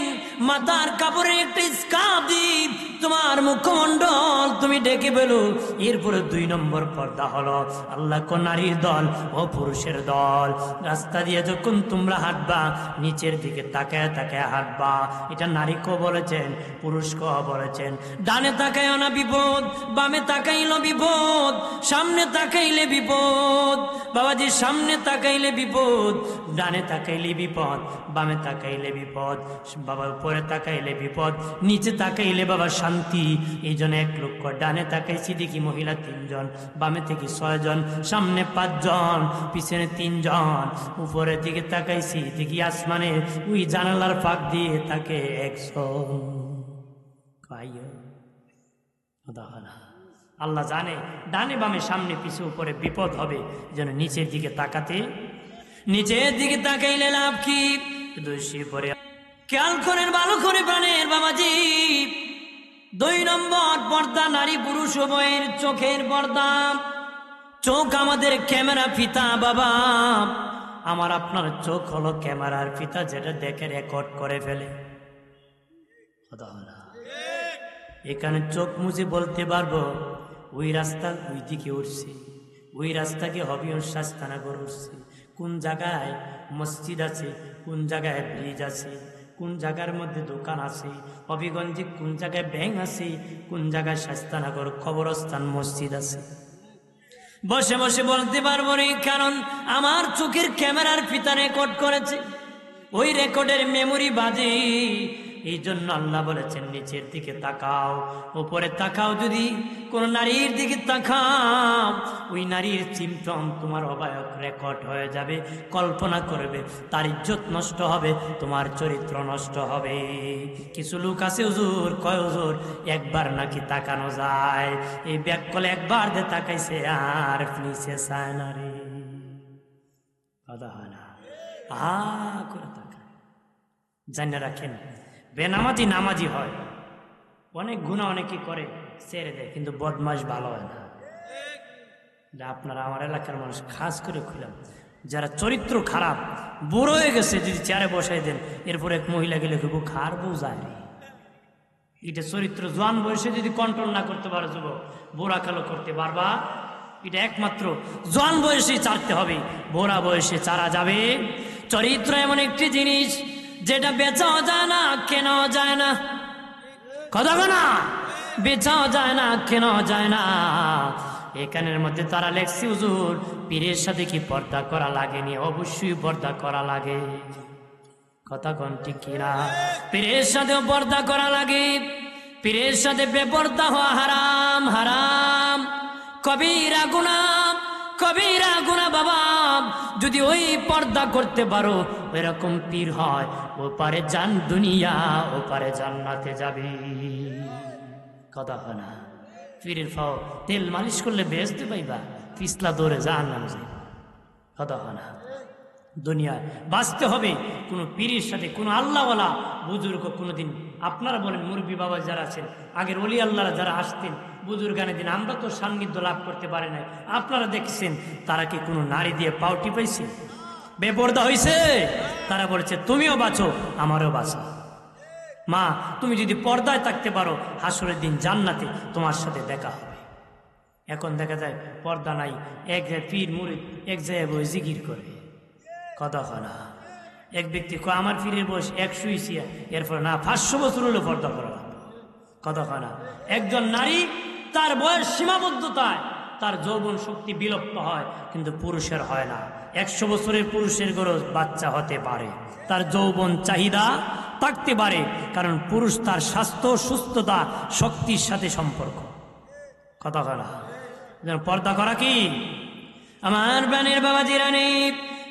মাথার কাপড়ে একটা স্কার্ফ দিই তোমার মুখমণ্ডল তুমি ডেকে ফেলো। এরপরে 2 নম্বর পর্দা হলো আল্লাহ কোন নারীর দল ও পুরুষের দল। রাস্তা দিয়ে যখন তোমরা হাঁটবা, নিচের দিকে তাকায় তাকায় হাঁটবা। এটা নারীকেও বলেছেন, পুরুষকেও বলেছেন। ডানে তাকাইও না বিপদ, বামে তাকাইলো বিপদ, সামনে তাকাইলে বিপদ। বাবাজি সামনে তাকাইলে বিপদ, ডানে তাকাইলে বিপদ, বামে তাকাইলে বিপদ, বাবা উপরে তাকাইলে বিপদ, নিচে তাকাইলে বাবা শান্তি। এই জন্য 1 লক্ষ, ডানে তাকাইছি দেখি মহিলা 3 জন, বামে থেকে 6 জন, সামনে 5 জন, পিছনে 3 জন, উপরের দিকে তাকাইছি দেখি আসমানে ওই জানালার ফাঁক দিয়ে তাকে 100। আল্লাহ জানে ডানে বামে সামনে পিছু উপরে বিপদ হবে, যেন নিচের দিকে তাকাতে, নিচের দিকে তাকাইলে লাভ কি? দোষী পরে খেয়াল করেন ভালো করে প্রাণের বাবাজি। 2 নম্বর পর্দা নারী পুরুষ উভয়ের চোখের পর্দা। চোখ আমাদের ক্যামেরা ফিতা বাবা, আমার আপনার চোখ হলো ক্যামেরার ফিতা, যেটা দেখে রেকর্ড করে ফেলে। এখানে চোখ মুছে বলতে পারবো ওই রাস্তা ওই দিকে উঠছে, ওই রাস্তাকে হবিগঞ্জ শাস্তানগর উঠছে, কোন জায়গায় মসজিদ আছে, কোন জায়গায় ব্রিজ আছে, কোন জায়গার মধ্যে দোকান আছে, হবিগঞ্জে কোন জায়গায় ব্যাংক আছে, কোন জায়গায় শাস্তানগর কবরস্থান মসজিদ আছে। বসে বসে বলতে পারবো রে, কারণ আমার চোখের ক্যামেরার ফিতা রেকর্ড করেছে। ওই রেকর্ডের মেমোরি বাজে এই জন্য আল্লাহ বলেছেন নিচের দিকে তাকাও, উপরে তাকাও। যদি কোন নারীর দিকে তাকাও, ওই নারীর সিমটম তোমার অবয়ব রেকর্ড হয়ে যাবে। কল্পনা করবে তার ইজ্জত নষ্ট হবে, তোমার চরিত্র নষ্ট হবে। কিছু লোক আছে হুজুর, কয় হুজুর একবার নাকি তাকানো যায়, এই ব্যাক কলে একবার দে তাকাইছে আর নিচে চায় না রে, কথা হয় না, করে তাকায়। জানিয়ে রাখেন, বেনামাজি নামাজি হয়, অনেক গুনাহ অনেকে করে ছেড়ে দেয়, কিন্তু বদমাশ ভালো হয় না। আপনারা আমার এলাকার মানুষ খাস করে খুলাম, যারা চরিত্র খারাপ বুড়ো হয়ে গেছে যদি চেয়ারে বসাই দেন, এরপর এক মহিলা গেলে খুব খার বউ যায় রে। এটা চরিত্র জোয়ান বয়সে যদি কন্ট্রোল না করতে পারো যুবক, বুড়া কালো করতে পারবা? এটা একমাত্র জোয়ান বয়সে চারতে হবে, বুড়া বয়সে চারা যাবে। চরিত্র এমন একটি জিনিস যেটা বেচাও যায় না, কেনাও যায় না, কথা না, বেচাও যায় না, কেনাও যায় না। এখানের মধ্যে তারা লেখছে হুজুর পীরের সাথে কি পর্দা করা লাগেনি? অবশ্যই পর্দা করা লাগে, কথা কোন ঠিক কিনা? পীরের সাথেও পর্দা করা লাগে, পীরের সাথে বেপর্দা হওয়া হারাম, হারাম, কবিরা গুনাহ, কবিরা গুনাহ বাবা। যদি ওই পর্দা করতে পারো, এরকম পীর হয়, ওপারে জান দুনিয়া, ওপারে জান্নাতে যাবে, কথা হয় না? পীরের ফাও তেল মালিশ করলে বেহেশতে পাইবা, পিছলা দৌড়ে জাহান্নামে যাইবা, কথা হয় না? দুনিয়ায় বাঁচতে হবে কোনো পীরের সাথে, কোনো আল্লাহওয়ালা বুজুর্গ কোনোদিন, আপনারা বলেন মুরব্বী বাবা যারা আছেন, আগের অলি আল্লাহরা যারা আসতেন বুজুর্গানের দিন, আমরা তো সান্নিধ্য লাভ করতে পারি নাই, আপনারা দেখছেন তারা কি কোনো নারী দিয়ে পাউটি পাইছে? বেপর্দা হয়েছে? তারা বলেছে তুমিও বাঁচো আমারও বাঁচো। মা তুমি যদি পর্দায় থাকতে পারো, হাসরের দিন জান্নাতে তোমার সাথে দেখা হবে। এখন দেখা যায় পর্দা নাই, এক জায়গায় পীর মুরিদ এক জায়গায় বই জিকির করে, কথা হয় না? এক ব্যক্তি আমার পীরের বয়স 100, এরপর না 500 বছর হলে পর্দা করা লাগবে, কথা হয় না? একজন নারী তার বয়স সীমাবদ্ধতায় তার যৌবন শক্তি বিলুপ্ত হয়, কিন্তু পুরুষের হয় না। 100 বছরের পুরুষের গরজ বাচ্চা হতে পারে, তার যৌবন চাহিদা থাকতে পারে, কারণ পুরুষ তার স্বাস্থ্য, সুস্থতা, শক্তির সাথে সম্পর্ক, কথা হয় না? পর্দা করা কি আমার প্রাণের বাবা জিরানি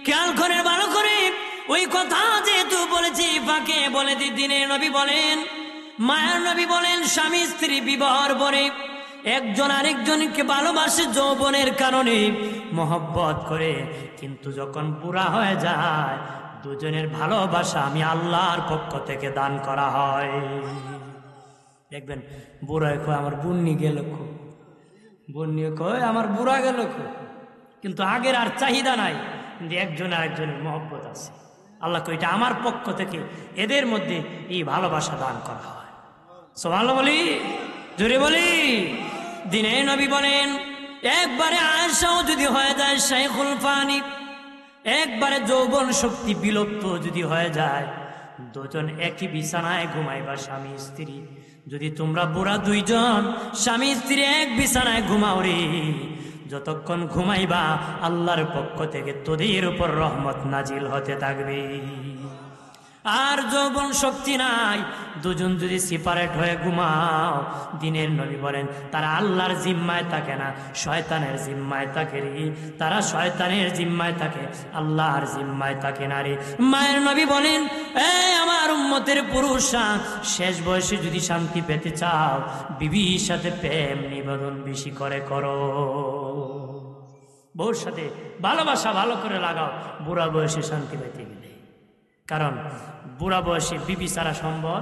খেয়াল করে ভালো করে। ওই কথা যেহেতু বলেছি ফাঁকে বলে দিনের নবী বলেন, মায়ার নবী বলেন, স্বামী স্ত্রী বিবাহর পরে একজন আরেকজনকে ভালোবাসে যৌবনের কারণে, মহব্বত করে, কিন্তু যখন বুড়া হয়ে যায় দুজনের ভালোবাসা আমি আল্লাহর পক্ষ থেকে দান করা হয়। দেখবেন বুড়ায় কয় আমার বুন্নি গেল, বন্যে কয় আমার বুড়া গেল, কিন্তু আগের আর চাহিদা নাই, কিন্তু একজন আরেকজনের মহব্বত আছে। আল্লাহ কয় এটা আমার পক্ষ থেকে এদের মধ্যে এই ভালোবাসা দান করা হয়। সুবহানাল্লাহ বলি, জোরে বলি। দিনে নবী বলেন একবারে আয়েশাও যদি হয়ে যায় শাইখুল ফানি, একবারে যৌবন শক্তি বিলুপ্ত যদি হয়ে যায়, দুজন একই বিছানায় ঘুমাইবা স্বামী স্ত্রী, যদি তোমরা বুড়া দুইজন স্বামী স্ত্রী এক বিছানায় ঘুমাও রে, যতক্ষণ ঘুমাইবা আল্লাহর পক্ষ থেকে তোদের উপর রহমত নাজিল হতে থাকবে। আর যৌবন শক্তি নাই, দুজন যদি সেপারেট হয়ে ঘুমাও, দিনের নবী বলেন তারা আল্লাহর জিম্মায় থাকে না, শয়তানের জিম্মায় থাকে রে। তারা শয়তানের জিম্মায় থাকে, আল্লাহর জিম্মায় থাকে না রে। মায়ের নবী বলেন আমার উম্মতের পুরুষরা শেষ বয়সে যদি শান্তি পেতে চাও, বিবির সাথে প্রেম নিবেদন বেশি করে করো, বউর সাথে ভালোবাসা ভালো করে লাগাও বুড়া বয়সে শান্তি পেতে গেলে। কারণ বুড়া বয়সে বিবি ছাড়া সম্ভব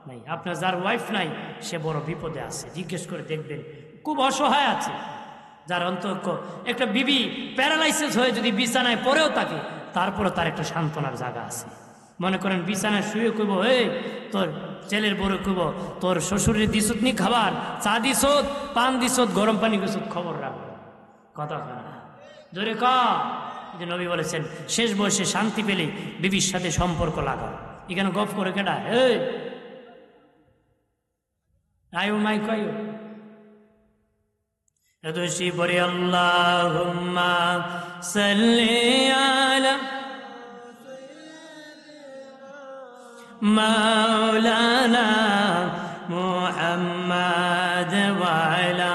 নাই। আপনার যার ওয়াইফ নাই সে বড় বিপদে আছে, জিজ্ঞেস করে দেখবেন, খুব অসহায় আছে। যার অন্তত একটা বিবি প্যারালাইসিস হয়ে যদি বিছানায় পড়েও থাকে, তারপরে তার একটা সান্ত্বনার জায়গা আছে। মনে করেন বিছানায় শুয়ে কইব, তোর ছেলের বড় কইব তোর শ্বশুরের দিছত নি খাবার, চা দিছত, পান দিছত, গরম পানি গেছত, খবর রাখবো, কথা হয় না, জোরে ক। যে নবী বলেছেন শেষ বয়সে শান্তি পেলে বিবির সাথে সম্পর্ক লাগাও। এখানে গপ করে কেডা আয়ু মাই কয়ু এদোশি পরে আল্লাহুম্মা সাল্লি আলা মাওলানা মুহাম্মদ ওয়ালা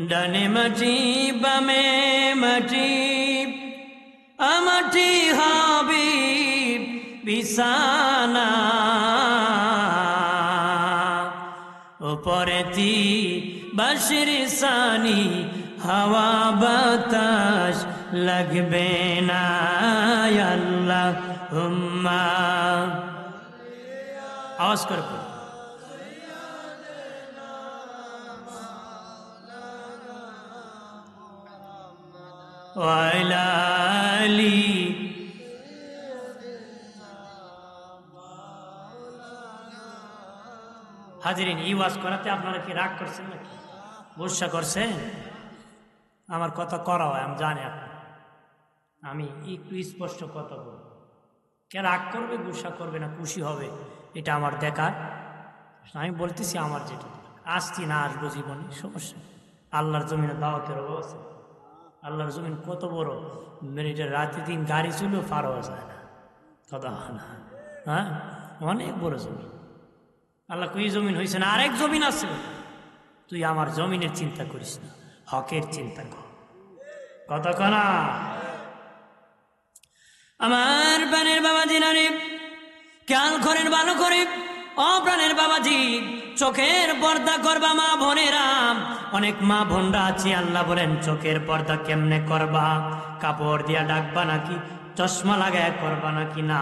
ডানে মাটি বামে মাটি আমাটি হাবিব বিছানা উপরেতি বাশির সানি হাওয়া বাতাস লাগবে না আল্লাহুম্মা আওয়াজ করে ওয়ালা আলি হাজিরিন এই ওয়াজ করাতে আপনারা কি রাগ করছেন নাকি গুসা করছেন আমার কথা করা হয় আমি জানি আমি একটু স্পষ্ট কথা বলব কে রাগ করবে গুসা করবে না খুশি হবে এটা আমার দেখার আমি বলতেছি আমার যেটা আসছি না আসবো জীবনে সমস্যা আল্লাহর জমিনে দাওয়াতের অবস্থা আল্লাহর জমিন কত বড় মিনিটের রাতে দিন গাড়ি চলেও পার হওয়া যায় না কথা হয় না হ্যাঁ অনেক বড় জমিন আল্লাহ কই জমিন হয়েছে না আরেক জমিন আছে তুই আমার জমিনের চিন্তা করিস না হকের চিন্তা কর কতক্ষণা আমার প্রাণের বাবাজি নারী খেয়াল করেন ভালো করে ও প্রাণের বাবাজি চোখের পর্দা করবা মা বোনেরা অনেক মা বোনরা আছে আল্লাহ বলেন চোখের পর্দা কেমনে করবা কাপড় দিয়া ডাকবা নাকি চশমা লাগায় করবা নাকি না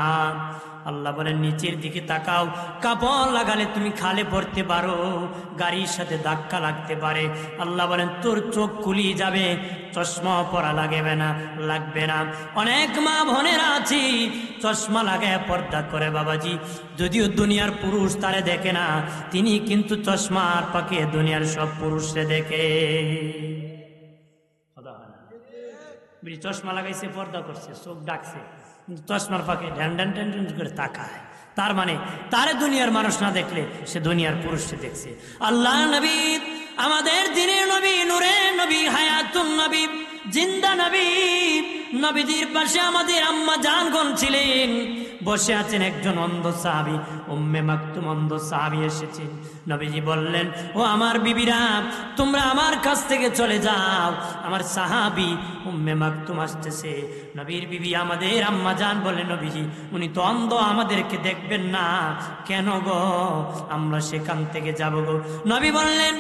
আল্লাহ বলেন নিচের দিকে তাকাও কাপড় লাগালে তুমি খালে পড়তে পারো গাড়ির সাথে ধাক্কা লাগতে পারে আল্লাহ বলেন তোর চোখ খুলিয়ে যাবে চশমা পরা লাগবে না অনেক মা বোনেরা আছি চশমা লাগায় পর্দা করে বাবাজি যদিও দুনিয়ার পুরুষ তারে দেখে না তিনি কিন্তু চশমার পাকে দুনিয়ার সব পুরুষরে দেখে চশমা লাগাইছে পর্দা করছে চোখ ডাকছে কিন্তু চশমার পাকে ঢ্যান ঢ্যান ঢ্যান ঢ্যান করে তাকায় তার মানে তারে দুনিয়ার মানুষ না দেখলে সে দুনিয়ার পুরুষকে দেখছে আল্লাহ নবী আমাদের দিনের নবী নূরের নবী হায়াতুন নবী জিন্দা নবী নবীজির পাশে আমাদের আম্মা জানগণ ছিলেন বসে আছেন একজন অন্ধ সাহাবী উম্মে মাকতুম অন্ধ সাহাবী এসেছেন নবীজি বললেন ও আমার বিবিরা তোমরা আমার কাছ থেকে চলে যাও আমার সাহাবী উম্মে মাকতুম আসতেছে নবীর বিবি আমাদের আম্মা জান বলেন নবীজি উনি তো অন্ধ আমাদেরকে দেখবেন না কেন গো আমরা সেখান থেকে যাব গো নবী বললেন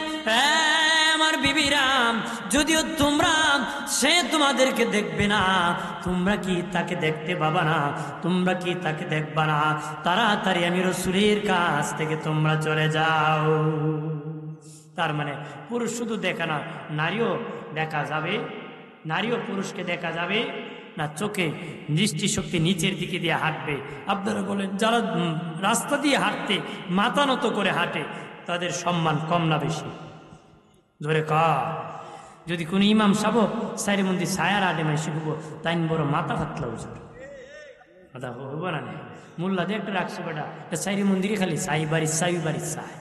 আমার বিবিরা যদিও তোমরা সে তোমাদেরকে দেখবে না তোমরা কি তাকে দেখতে পাবা না তোমরা কি তাকে দেখবা না তাড়াতাড়ি আমি রাসূলের কাছ থেকে তোমরা চলে যাও তার মানে পুরুষ শুধু দেখা না নারীও দেখা যাবে নারীও পুরুষকে দেখা যাবে না চোখে দৃষ্টিশক্তি নিচের দিকে দিয়ে হাঁটবে আপনারা বলেন যারা রাস্তা দিয়ে হাঁটতে মাথা নত করে হাঁটে তাদের সম্মান কম না বেশি ধরে কা যদি কোনো ইমাম সাহেব সাইরে মন্দির ছায়ার আডে মাই শিখব তাই বড় মাথা ফাতলা উজুর কথা হইব না মোল্লা দিয়ে একটা রাখছো বেটা সাইরে মন্দিরে খালি সাই বাড়ির চাই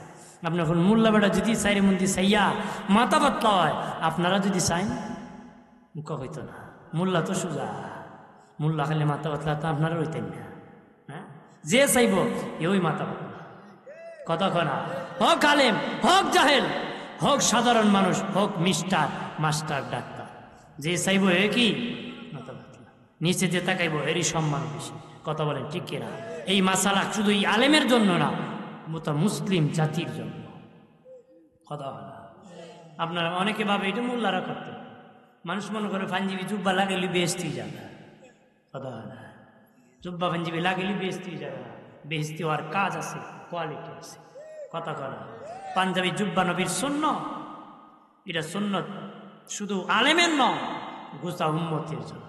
আপনার এখন মোল্লা বেটা যদি সাইরে মন্দির চাইয়া মাথা ফাতলা হয় আপনারা যদি চাইন মুখ হইতো না মোল্লা তো সোজা মোল্লা খালি মাথা পাতলা তো আপনারা হইতেন না হ্যাঁ যে চাইব ওই মাথা পাতলা কতক্ষণ হোক আলেম হোক জাহেল হোক সাধারণ মানুষ হোক মাস্টার ডাক্তার যে চাইব এ কি মাথা পাতলা নিচে যে তাকাইব এরই সম্মান বেশি কথা বলেন ঠিক কিনা এই মাসালা শুধু এই আলেমের জন্য না মুসলিম জাতির জন্য কথা বলে আপনারা অনেকে ভাবে এটা মোল্লারা করতে মানুষ মনে করে পাঞ্জাবি জুব্বা লাগাইলে বেহেস্তি যাবে কথা হয় না জুব্বা পাঞ্জাবি লাগাইলে বেহেস্তি যাবে না বেহেস্তি হওয়ার কাজ আছে কোয়ালিটি আছে কথা করা পাঞ্জাবি জুব্বা নবীর সুন্নাত এটা সুন্নাত শুধু আলেমের নয় গোটা উম্মতের জন্য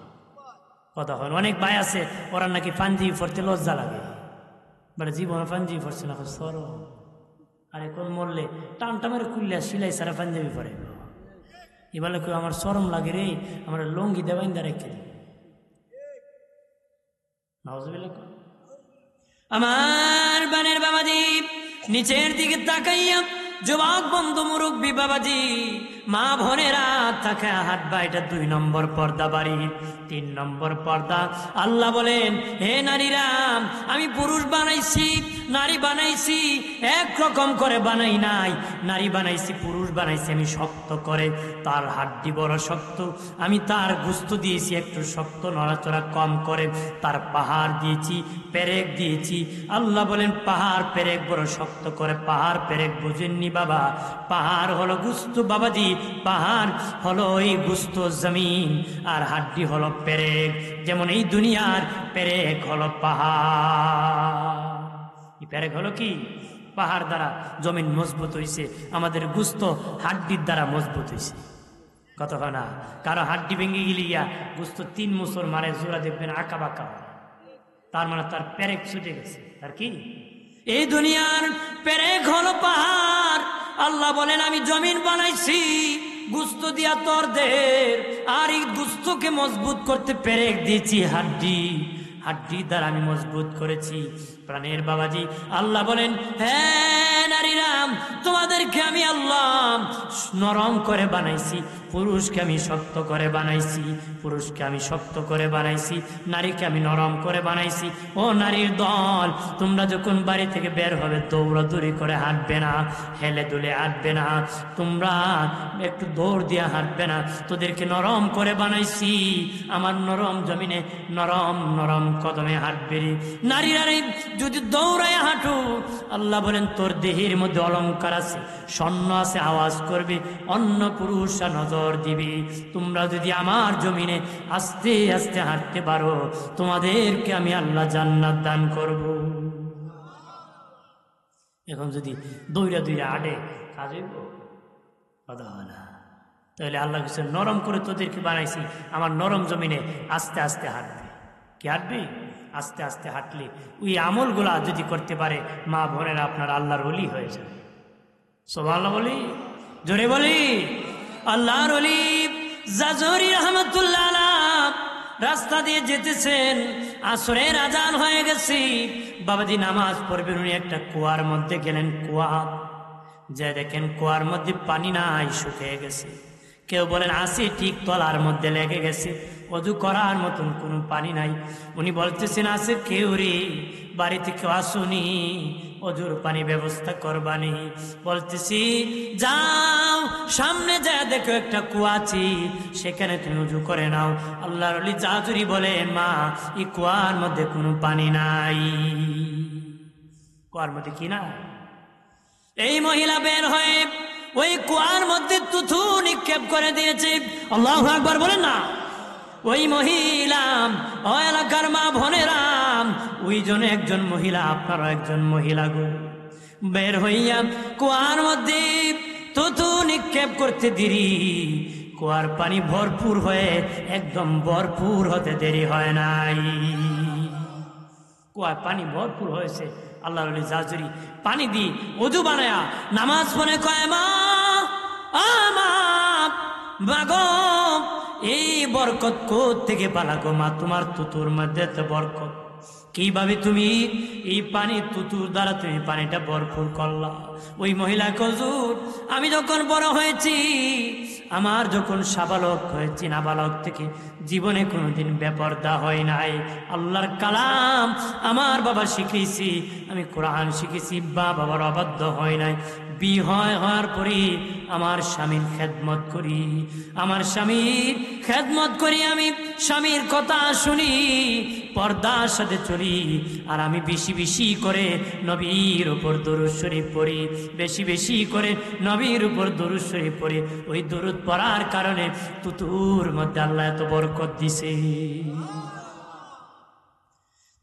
কথা হয় অনেক ভাই আছে ওরা নাকি পাঞ্জাবি পড়তে লজ্জা লাগে মানে জীবনে পাঞ্জাবি পড়ছে না সর আর এখন মরলে টানটা মেরে খুললে সিলাই সারা পাঞ্জাবি পরে এবার কেউ আমার শরম লাগে রে আমার লঙ্গি দেবাইন্দা রেখে আমার বানের বাবাজি নিচের দিকে তাকাইয়া যুবক বন্ধু মুরব্বী বাবাজি মা বোনেরা তাকে হাঁটবা, এটা 2 নম্বর পর্দা বাড়ির। 3 নম্বর পর্দা, আল্লাহ বলেন হে নারীরা, আমি পুরুষ বানাইছি নারী বানাইছি একরকম করে বানাই নাই, নারী বানাইছি পুরুষ বানাইছি আমি শক্ত করে, তার হাড্ডি বড় শক্ত, আমি তার গোশত দিয়েছি একটু শক্ত নড়াচড়া কম করে, তার পাহাড় দিয়েছি পেরেক দিয়েছি। আল্লাহ বলেন পাহাড় পেরেক বড় শক্ত করে, পাহাড় পেরেক বুঝেননি বাবা, পাহাড় হলো গোশত বাবাজি, পাহাড় হলো এই গোশত জমিন, আর হাড্ডি হলো পেরেক। যেমন এই দুনিয়ার পেরেক হলো পাহাড়, এই পেরেক হলো কি পাহাড় দ্বারা জমিন মজবুত হইছে, আমাদের গোশত হাড্ডির দ্বারা মজবুত হইছে। কত হয় না, কারো হাড্ডি ভেঙে গেলে গিয়া গোশত 3 বছর মারে জোড়া দেখবেন আঁকা বাঁকা, তার মানে তার পেরেক ছুটে গেছে। আর কি এই দুনিয়ার পেরেক হলো পাহাড়। আল্লাহ বলেন আমি জমিন বানাইছি গোশত দিয়া তরদের, আর এই গোশতকে মজবুত করতে পেরেক দিয়েছি হাড্ডি, হাড্ডি দ্বারা আমি মজবুত করেছি। প্রাণের বাবাজি আল্লাহ বলেন হ্যাঁ নারীরা, তোমাদেরকে আমি আল্লাহ নরম করে বানাইছি, পুরুষকে আমি শক্ত করে বানাইছি, পুরুষকে আমি শক্ত করে বানাইছি, নারীকে আমি নরম করে বানাইছি। ও নারীর দল, তোমরা যখন বাড়ি থেকে বের হবে দৌড়াদৌড়ি করে হাঁটবে না, হেলে দুলে হাঁটবে না, তোমরা একটু দৌড় দিয়ে হাঁটবে না, তোদেরকে নরম করে বানাইছি, আমার নরম জমিনে নরম নরম কদমে হাঁটবে। নারীরা যদি দৌড়ায় হাঁটু, আল্লাহ বলেন তোর দেহের মধ্যে অলংকার আছে, স্বর্ণ আছে, আওয়াজ করবে, অন্য পুরুষরা নজর দিবে। তোমরা যদি আমার জমিনে আস্তে আস্তে হাঁটতে পারো, তোমাদেরকে আমি আল্লাহ জান্নাত দান করব। এখন যদি দৌড়া দৌড়া হাঁটে কাজ হইব, কথা হয় না। তাহলে আল্লাহ কিছু নরম করে তোদেরকে বানাইছি, আমার নরম জমিনে আস্তে আস্তে হাঁটবে। কি হাঁটবি? আস্তে আস্তে হাঁটলে ওই আমলগুলা যদি করতে পারে মা বোনেরা আপনার আল্লাহর ওলি হয়ে যায়। সুবহানাল্লাহ বলি, জোরে বলি। আল্লাহর ওলি জাজরি রহমাতুল্লাহ আলাইহি রাস্তা দিয়ে যেতেছেন, আসরের আজান হয়ে গেছে, বাবাজি নামাজ পড়বেন, উনি একটা কুয়ার মধ্যে গেলেন। কুয়া যে দেখেন কুয়ার মধ্যে পানি নাই, শুকিয়ে গেছে। কেউ বলেন আসি ঠিক তলার মধ্যে লেগে গেছে, অজু করার মতন কোনো পানি নাই। উনি বলতেছেন আছে কেউ রে, বাড়িতে কেউ আসুনি, অজুর পানি ব্যবস্থা করবানি। বলতেছি যাও সামনে যা দেখো একটা কুয়া আছে, সেখানে তুমি অজু করে নাও। আল্লাহর ওলি জাজুরি বলে মা এই কুয়ার মধ্যে কোনো পানি নাই। কুয়ার মধ্যে কি না? এই মহিলা বের হয়ে ওই কুয়ার মধ্যে তুথু নিক্ষেপ করে দিয়েছে। আল্লাহু আকবার বলেন না। ওই মহিলা, ও এলাকার মা বোনেরা, ওই জন্য একজন মহিলা, আপনারও একজন মহিলা গো, বের হইয়া কুয়ার মধ্যে তুথু নিক্ষেপ করতে দেরি, কুয়ার পানি ভরপুর হয়ে একদম ভরপুর হতে দেরি হয় নাই। কুয়ার পানি ভরপুর হয়েছে। আল্লাহর ওলি জাজরি পানি দি ওযু বানায়া নামাজ পড়ে কয় মা মাগো এই বরকত কোথ থেকে পালাগো মা, তোমার তুতুর মধ্যে তো বরকত, কিভাবে তুমি এই পানি তুতুর দ্বারা তুমি পানিটা ভরপুর করলা? ওই মহিলা হুজুর আমি যখন বড় হয়েছি, আমার যখন সাবালক হয়েছি, নাবালক থেকে জীবনে কোনোদিন বেপরদা হয় নাই। আল্লাহর কালাম আমার বাবা শিখেছি, আমি কোরআন শিখেছি, বাবার অবাধ্য হয় নাই। হওয়ার পরে আমার স্বামীর খেদমত করি, আমার স্বামীর খেদমত করি, আমি স্বামীর কথা শুনি, পর্দার সাথে চলি, আর আমি বেশি বেশি করে নবীর উপর দরুদ শরীফ পড়ি, বেশি বেশি করে নবীর উপর দরুদ শরীফ পড়ি। ওই দরুদ পড়ার কারণে তুতুর মধ্যে আল্লাহ এত বরকত দিছে।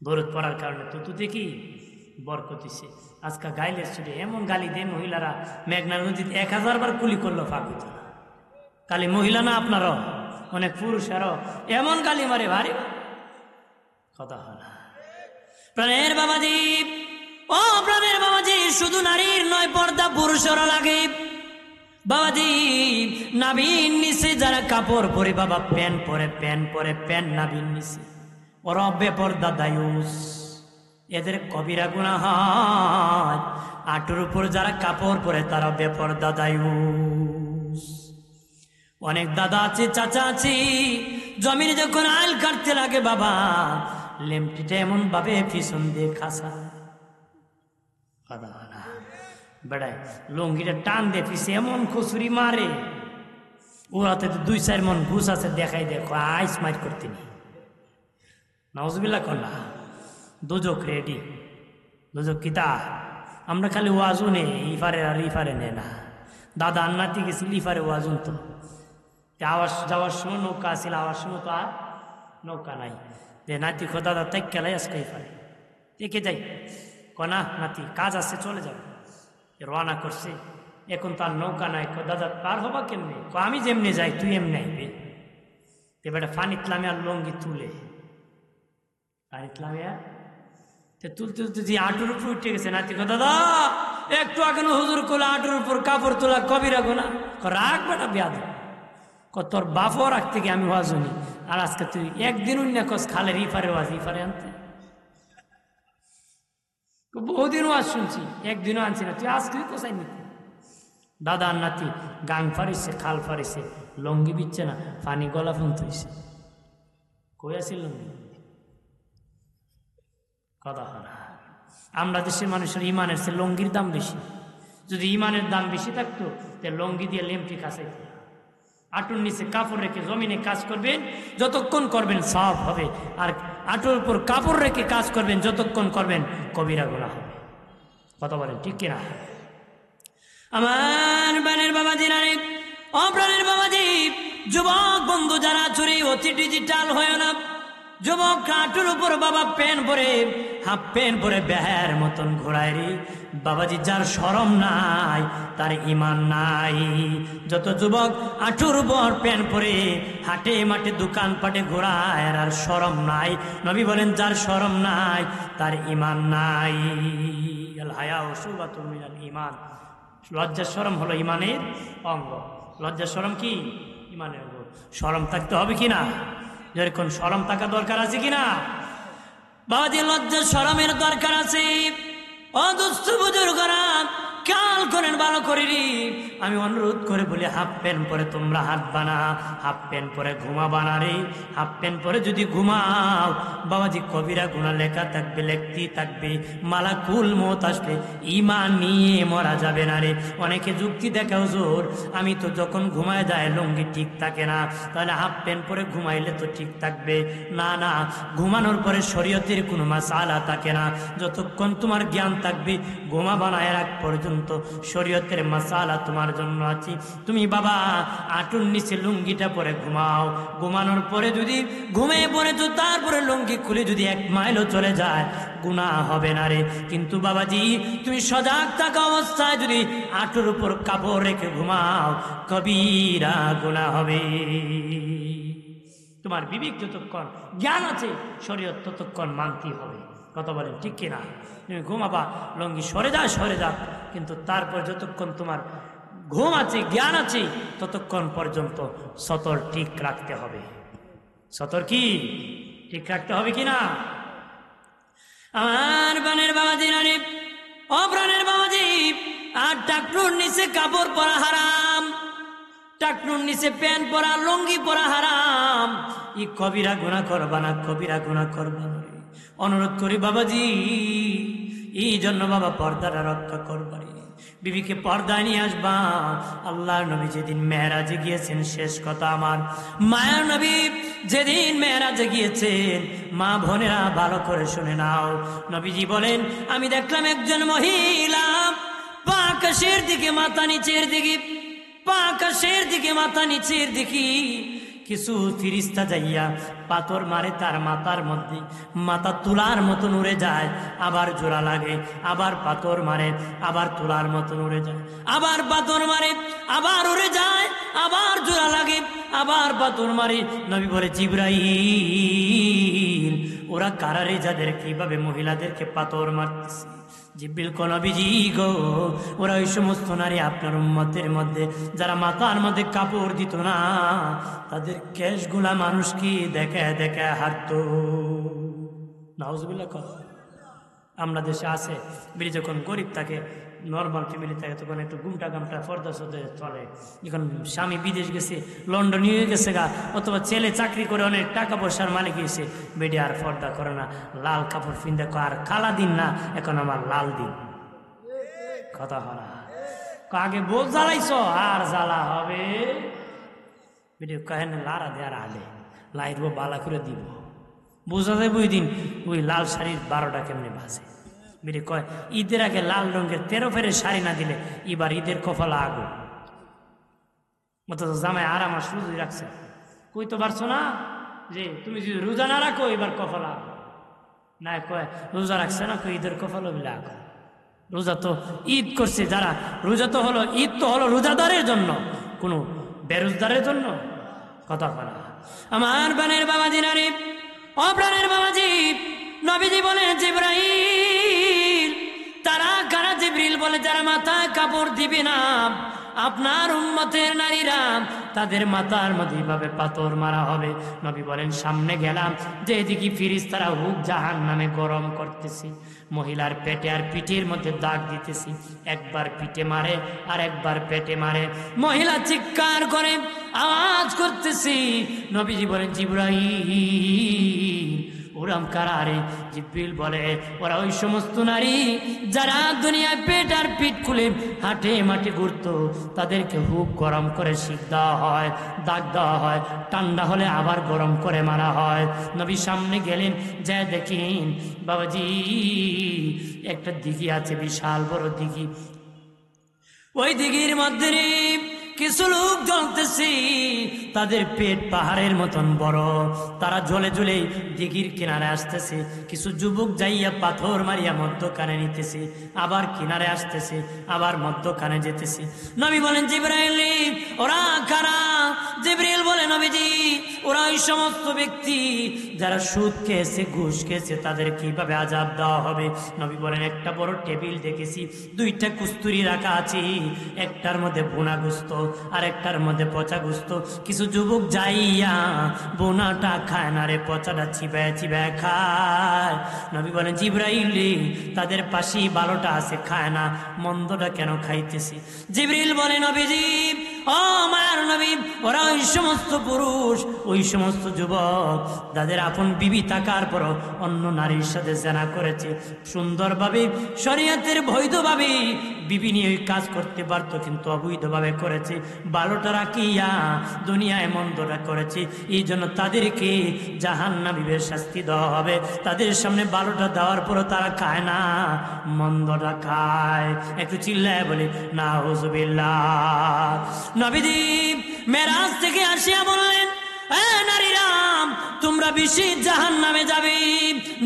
দরুদ পড়ার কারণে তুতুতে কি বরকত দিছে। আজকে গাইলে ছুটে এমন গালি দেয় মহিলারা, মেঘনা নদীতে 1000 বার কুলি করলো ফাঁকুত। খালি মহিলা না, আপনারও অনেক পুরুষেরও এমন গালি মারে, ভারী কথা হয় না। প্রাণের বাবাজি, ও প্রাণের বাবাজি, শুধু নারীর নয়, পর্দা পুরুষেরও লাগে বাবাজি। নাভির নিচে যারা কাপড় পরে বাবা, প্যান্ট পরে, প্যান্ট নাভির নিচে, ওরা বেপর্দা দায়ুস। এদের কবিরা গুনাহ হয়। হাঁটুর উপর যারা কাপড় পরে তারা বেপরদা দায়ুস। অনেক দাদা আছে, চাচা আছে, জমিনে যখন আইল কাটতে লাগে বাবা, লেমটিটা এমন ভাবে পিছন দিয়ে খাসা বেড়ায়, লঙ্গিটা টান দিয়ে পিছে এমন খুচুরি মারে, ওরাতে তো 2-4 মন ঘুষ আছে, দেখাই দেখো আইস মাইট করতে নি। নাউজুবিল্লাহ কন্যা, দুজক রেডি, দুজক কিতা। আমরা খালি ওয়াজু নে, ইফারে আর ইফারে নে না। দাদা আন্নাতি গেছিল ইফারে ওয়াজুন, তো আওয়াজ যাওয়ার সময় নৌকা আসছিল, আওয়ার সময় তো আর নৌকা নাই। যে নাতি খো দাদা তাই খেলাই আজকে ইফারে দেখে যাই, কনা নাতি কাজ আছে চলে যাবে। রওনা করছে, এখন তার নৌকা নাই। দাদা পার হবা কেমনে? আমি যেমনি যাই তুই এমনি আইবে। এবারে ফানিতলামে আর লঙ্গি তুলে, ফানিতলামে আর তুলতে তুলতে যে আঁটুর উপর উঠে গেছে। নাতি কো দাদা একটু আগে হুজুর কোলা আঁটুর উপর কাপড় তোলা কবি রাখো না। রাখবে না বেয়াদ, তোর বাপও রাখতে গিয়ে আমি ওয়াজ শুনি, আর আজকে তুই একদিন উন্না কস খালের ইফারে ওয়াজ ইফারে আনতে। বহুদিন ওয়াজ শুনছি, একদিনও আনছি না, তুই আজকে কোথায় নি? দাদা আর নাতি গাং ফারিছে, খাল ফারিছে, লঙ্গি বিচ্ছে না, পানি গলা ফোন হয়েছে। কই আছিল লঙ্গি? কথা হয়। আমরা দেশের মানুষের ইমানের চেয়ে লঙ্গির দাম বেশি। যদি ইমানের দাম বেশি থাকতো তাহলে লঙ্গি দিয়ে লেমটি কাছাইত। আঁটুর নিচে কাপড় রেখে জমিনে কাজ করবেন, যতক্ষণ করবেন সওয়াব হবে। আর আঁটুর উপর কাপড় রেখে কাজ করবেন, যতক্ষণ করবেন কবিরা গুনাহ হবে। কথা বলেন ঠিক কিনা? আমার বানের বাবাজি, নারী অপ্রাণের বাবাজি, যুবক বন্ধু যারা চুরি অতি ডিজিটাল হয় না। যুবক কাঠুর উপর বাবা প্যান্ট পরে, হাফ প্যান্ট পরে বেহার মতন ঘোরায় রে বাবাজি। যার শরম নাই তার ইমান নাই। যত যুবক আঁঠুর উপর প্যান্ট পরে হাটে মাঠে দোকান পাটে ঘোরায় আর শরম নাই, নবী বলেন যার শরম নাই তার ইমান নাই। আল হায়া শুবাতুম মিনাল ঈমান। লজ্জা শরম হলো ইমানের অঙ্গ। লজ্জা শরম কি? ইমানের অঙ্গ। শরম থাকতে হবে কিনা? যেরকম শরম থাকা দরকার আছে কিনা বাবাজি? লজ্জা শরমের দরকার আছে। অদুস্থ বুজুর্গরা খেয়াল করেন ভালো করে। আমি অনুরোধ করে বলি, হাফ প্যান্ট পরে তোমরা হাঁটবা না, হাফ প্যান্ট পরে ঘুমাবা না রে। হাফ প্যান্ট পরে যদি ঘুমাও বাবাজি কবিরা গুনাহ লেখা থাকবে, লেখতেই থাকবে। মালাকুল মউত আসবে, ঈমান নিয়ে মরা যাবে না রে। অনেকে যুক্তি দেখে, হুজুর আমি তো যখন ঘুমায় যায় লুঙ্গি ঠিক থাকে না, তাহলে হাফ প্যান্ট পরে ঘুমাইলে তো ঠিক থাকবে। না না, ঘুমানোর পরে শরীয়তের কোনো মাসালা থাকে না। যতক্ষণ তোমার জ্ঞান থাকবে ঘুমাবা না, এর আগ পর্যন্ত শরীয়তের মাসালা তোমার জন্য আছে। তুমি বাবা আঁটুর নিচে লুঙ্গিটা পরে ঘুমাও, ঘুমানোর পরে যদি ঘুমিয়ে পড়ে তো তারপরে লুঙ্গি খুলে যদি 1 মাইলও চলে যায় গুনাহ হবে না রে। কিন্তু বাবাজি তুমি সজাগ থাকা অবস্থায় যদি আঁটুর উপর কাপড় রেখে ঘুমাও কবিরা গুনাহ হবে। তোমার বিবেক যতক্ষণ জ্ঞান আছে শরীয়ত ততক্ষণ মানতে হবে। কথা বলেন ঠিক কিনা? তুমি ঘুমাবা, লঙ্গি সরে যাক, কিন্তু তারপর যতক্ষণ তোমার ঘুম আছে জ্ঞান আছে ততক্ষণ পর্যন্ত সতর ঠিক রাখতে হবে। সতর কি ঠিক রাখতে হবে কিনা? আমার বানের বাবাজি, নানি অপ্রাণের বাবাজি, আর টাকনুর নিচে কাপড় পরা হারাম, টাকনুর নিচে প্যান্ট পরা লুঙ্গি পরা হারাম। ই কবিরা গুনাহ করবা না, কবিরা গুনাহ করবা না। অনুরোধ করি বাবাজি, এই জন্য বাবা পর্দাটা রক্ষা করবা, বিবিকে পর্দায় নিয়ে আসবা। আল্লাহর নবী যেদিন মেরাজে গিয়েছেন, শেষ কথা আমার মায়ের নবী যেদিন মেরাজে গিয়েছেন, মা বোনেরা ভালো করে শুনে নাও। নবীজি বলেন, আমি দেখলাম একজন মহিলা আকাশের দিকে মাথা নিচের দিকে, আকাশের দিকে মাথা নিচের দিকে কিছু ফিরিস্তা যাইয়া পাথর মারে তার মাথার মধ্যে, মাথা তুলার মতন উড়ে যায়, আবার জোড়া লাগে, আবার পাথর মারে, আবার তুলার মতন উড়ে যায়, আবার পাথর মারে, আবার উড়ে যায়, আবার জোড়া লাগে, আবার পাথর মারে। নবী বলে, জিবরাইল ওরা কারারে যাদের কিভাবে মহিলাদেরকে পাথর মারতেছে। জিবরিল কোন নবীজি গো, ওরা ওই সমস্ত নারী আপনার উম্মতের মধ্যে যারা মাথার মধ্যে কাপড় দিত না, তাদের কেশগুলা মানুষ কি দেখে দেখে হাঁটতো। নাউজুবিল্লাহ। আমরা দেশে আছে বিড়ি যখন গরিব থাকে, নর্মাল ফ্যামিলি থাকে, তখন একটু গুমটা গামটা ফর্দা সদে চলে। যখন স্বামী বিদেশ গেছে, লন্ডন নিয়ে গেছে গা, অথবা ছেলে চাকরি করে অনেক টাকা পয়সার মালিক হয়েছে, বেডি আর ফর্দা করে না, লাল কাপড় ফিন্দে আর কালা দিন না, এখন আমার লাল দিন। কথা হলা আগে বোঝ জ্বালাইছ আর জ্বালা হবে। বেডি কাহেন লারা দেয়ার আলে লাইট বালা করে দিব, বোঝা যায় ওই দিন ওই লাল শাড়ির 12টা কেমনে বাজে। বেরে কয় ঈদের আগে লাল রঙের 13 ফেরের শাড়ি না দিলে এবার ঈদের কপালে আগুন। অথচ জামাই আর আমার সুযোগ রাখছে, কই তো পারছো না যে তুমি যদি রোজা না রাখো এবার কপালে আগুন। না কয় রোজা রাখছে না, কই ঈদের কপালে বলে আগুন। রোজা তো ঈদ করছে যারা, রোজা তো হলো ঈদ তো হলো রোজাদারের জন্য, কোনো বেরোজদারের জন্য। কথা বলা আমার বানের বাবাজি নারী, অপ্রাণের বাবাজি, নবীজি বলেন জিবরাইল তারা কারা? জিবরিল বলে যারা মাথায় কাপড় দিবে না, আপনার উম্মতের নারীরা, তাদের মাথার মধ্যে ভাবে পাথর মারা হবে। নবী বলেন সামনে গেলাম, যে দিকে ফিরিস্তারা হুক জাহান্নামে গরম করতেছি, মহিলার পেটে আর পিঠের মধ্যে দাগ দিতেছি, একবার পিঠে মারে আর একবার পেটে মারে, মহিলা চিৎকার করে আওয়াজ করতেছি। নবীজি বলেন জিবরাইল ওরাম কারা রে? জিবরিল বলে ওরা ওই সমস্ত নারী যারা দুনিয়ায় পেট আর পিঠ খুলে হাটে মাঠে ঘুরতো, তাদেরকে হুক গরম করে শিখ দেওয়া হয়, দাগ দেওয়া হয়, ঠান্ডা হলে আবার গরম করে মারা হয়। নবী সামনে গেলেন, যা দেখেন বাবাজি একটা দিঘি আছে, বিশাল বড় দিঘি। ওই দিঘির মধ্যে কিছু লোক জ্বলতেছে, তাদের পেট পাহাড়ের মতন বড়, তারা জ্বলে জ্বলে দিঘির কিনারে আসতেছে। কিছু যুবক যাইয়া পাথর মারিয়া মধ্যখানে নিতেছে, আবার কিনারে আসতেছে, আবার মধ্যখানে যেতেছে। নবী বলেন জিবরাইল ওরা কারা? জিবরাইল বলে নবীজি ওরা ওই সমস্ত ব্যক্তি যারা সুদ খেয়েছে, ঘুষ খেয়েছে, তাদের কিভাবে আযাব দেওয়া হবে। নবী বলেন একটা বড় টেবিল দেখেছি, 2টা কুস্তুরি রাখা আছে, একটার মধ্যে বোনা গোস্ত আর একটার মধ্যে পচা গোস্ত। কিছু যুবক যাইয়া বোনাটা খায় না রে, পচাটা চিবায় চিবায় খায়। নবী বলেন জিবরাইল তাদের পাশেই ভালোটা আছে, খায় না, মন্দটা কেন খাইতেছি? জিবরিল বলে নবীজি ও মায়ার নবী ওরা ওই সমস্ত পুরুষ, ওই সমস্ত যুবক যাদের আপন বিবি থাকার পর অন্য নারীর সাথে জেনা করেছে, সুন্দরভাবে শরীয়তের বৈধভাবে বিবি নিয়ে ওই কাজ করতে পারতো, কিন্তু অবৈধভাবে করেছে, ভালোটা রাখিয়া দুনিয়ায় মন্দটা করেছে। এই জন্য তাদেরকে জাহান্নামীদের শাস্তি দেওয়া হবে। তাদের সামনে ভালোটা দেওয়ার পরও তারা খায় না, মন্দটা খায়। একটু চিল্লায় বলে নাউজুবিল্লাহ। নবীজি মেরাজ থেকে আসিয়া বললেন নারীরা তোমরা বেশি জাহান্নামে যাবে।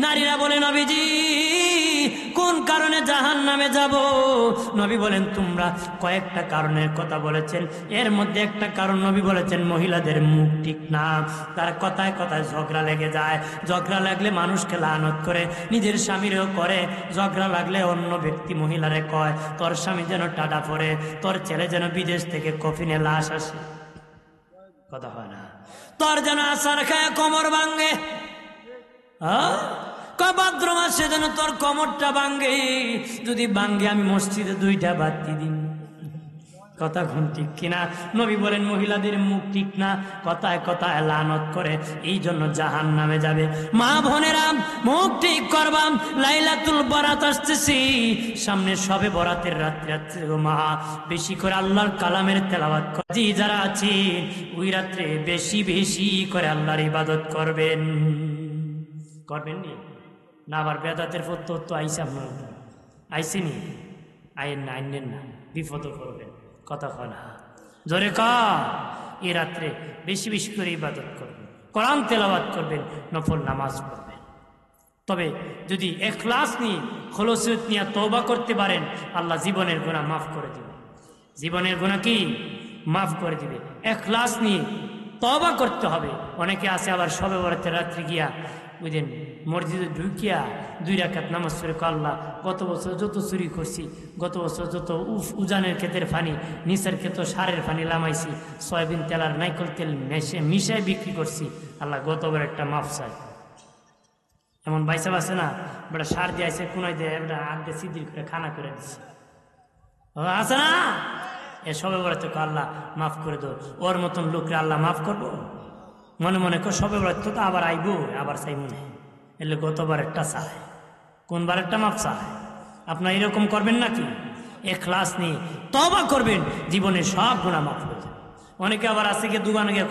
নারীরা বলে নবীজি কোন কারণে জাহান্নামে যাব? নবী বলেন তোমরা কয়েকটা কারণের কথা বলেছেন, এর মধ্যে একটা কারণ নবী বলেছেন মহিলাদের মুখ ঠিক না, তার কথায় কথায় ঝগড়া লেগে যায়, ঝগড়া লাগলে মানুষকে লানত করে, নিজের স্বামীরও করে, ঝগড়া লাগলে অন্য ব্যক্তি মহিলারে কয় তোর স্বামী যেন টাটা পড়ে, তোর ছেলে যেন বিদেশ থেকে কফিনে লাশ আসে, কথা হয় না, তোর যেন আসার খায় কোমর ভাঙ্গে, ভাদ্র মাসে যেন তোর কোমরটা ভাঙ্গে, যদি ভাঙ্গে আমি মসজিদে 2টা বাতি দিন। কথা কোন ঠিক কিনা? নবী বলেন মহিলাদের মুখ ঠিক না, কথায় কথায় লানত করে, এই জন্য জাহান্নামে যাবে। মা বোনেরা মুখ ঠিক করবাম, লাইলাতুল বরাত আসতেছি সামনে, সবে বরাতের রাত্রে মা বেশি করে আল্লাহর কালামের তেলাওয়াত জি যারা আছে ওই রাত্রে বেশি বেশি করে আল্লাহর ইবাদত করবেন। করবেন নি না? আবার বেদাতের ফতো তো আইসে, আপনার আইসেনি, আইন না, আইনেন না, বিপদ করবেন। কথা কয় না, জোরে কা এ রাত্রে বেশি বেশি করে ইবাদত করবেন, কোরআন তেলাওয়াত করবেন, নফল নামাজ পড়বেন। তবে যদি ইখলাস নিয়ে খলুসিয়ত নিয়ে তওবা করতে পারেন, আল্লাহ জীবনের গুনাহ মাফ করে দিবে। জীবনের গুনাহ কি মাফ করে দিবে। ইখলাস নিয়ে তওবা করতে হবে। অনেকে আছে আবার শবে বরাতের রাত্রে গিয়া বুঝলেন মসজিদে ঢুকিয়া 2 রাকাত নামাজ পড়ে আল্লাহ গত বছর যত চুরি করছি, গত বছর যত উজানের ক্ষেতের পানি, নিচের ক্ষেত সারের পানি লামাইছি, সয়াবিন তেল আর নাইকল তেল মিশায় বিক্রি করছি, আল্লাহ গতবার একটা মাফ চাই। এমন বাইসা আছে না, বেটা সার দিয়ে আইসে কোনায় দিয়ে বেটা হাত দিয়ে সিদ্ধির করে খানা করে দিচ্ছে, আছে না? এ সবে বরাতে আল্লাহ মাফ করে দো, ওর মতন লোকরে আল্লাহ মাফ করবো? মনে মনে কর সবে বরাতে তো আবার আইবো, আবার চাই মনে, এলে গতবার একটা চায়, কোনবার একটা মাফ চায়। আপনার এরকম করবেন নাকি? ইখলাস নিয়ে তওবা করবেন, জীবনে সব গুনাহ মাফ হয়ে যাবে। অনেকে আবার আছে গিয়ে দোকানে গিয়ে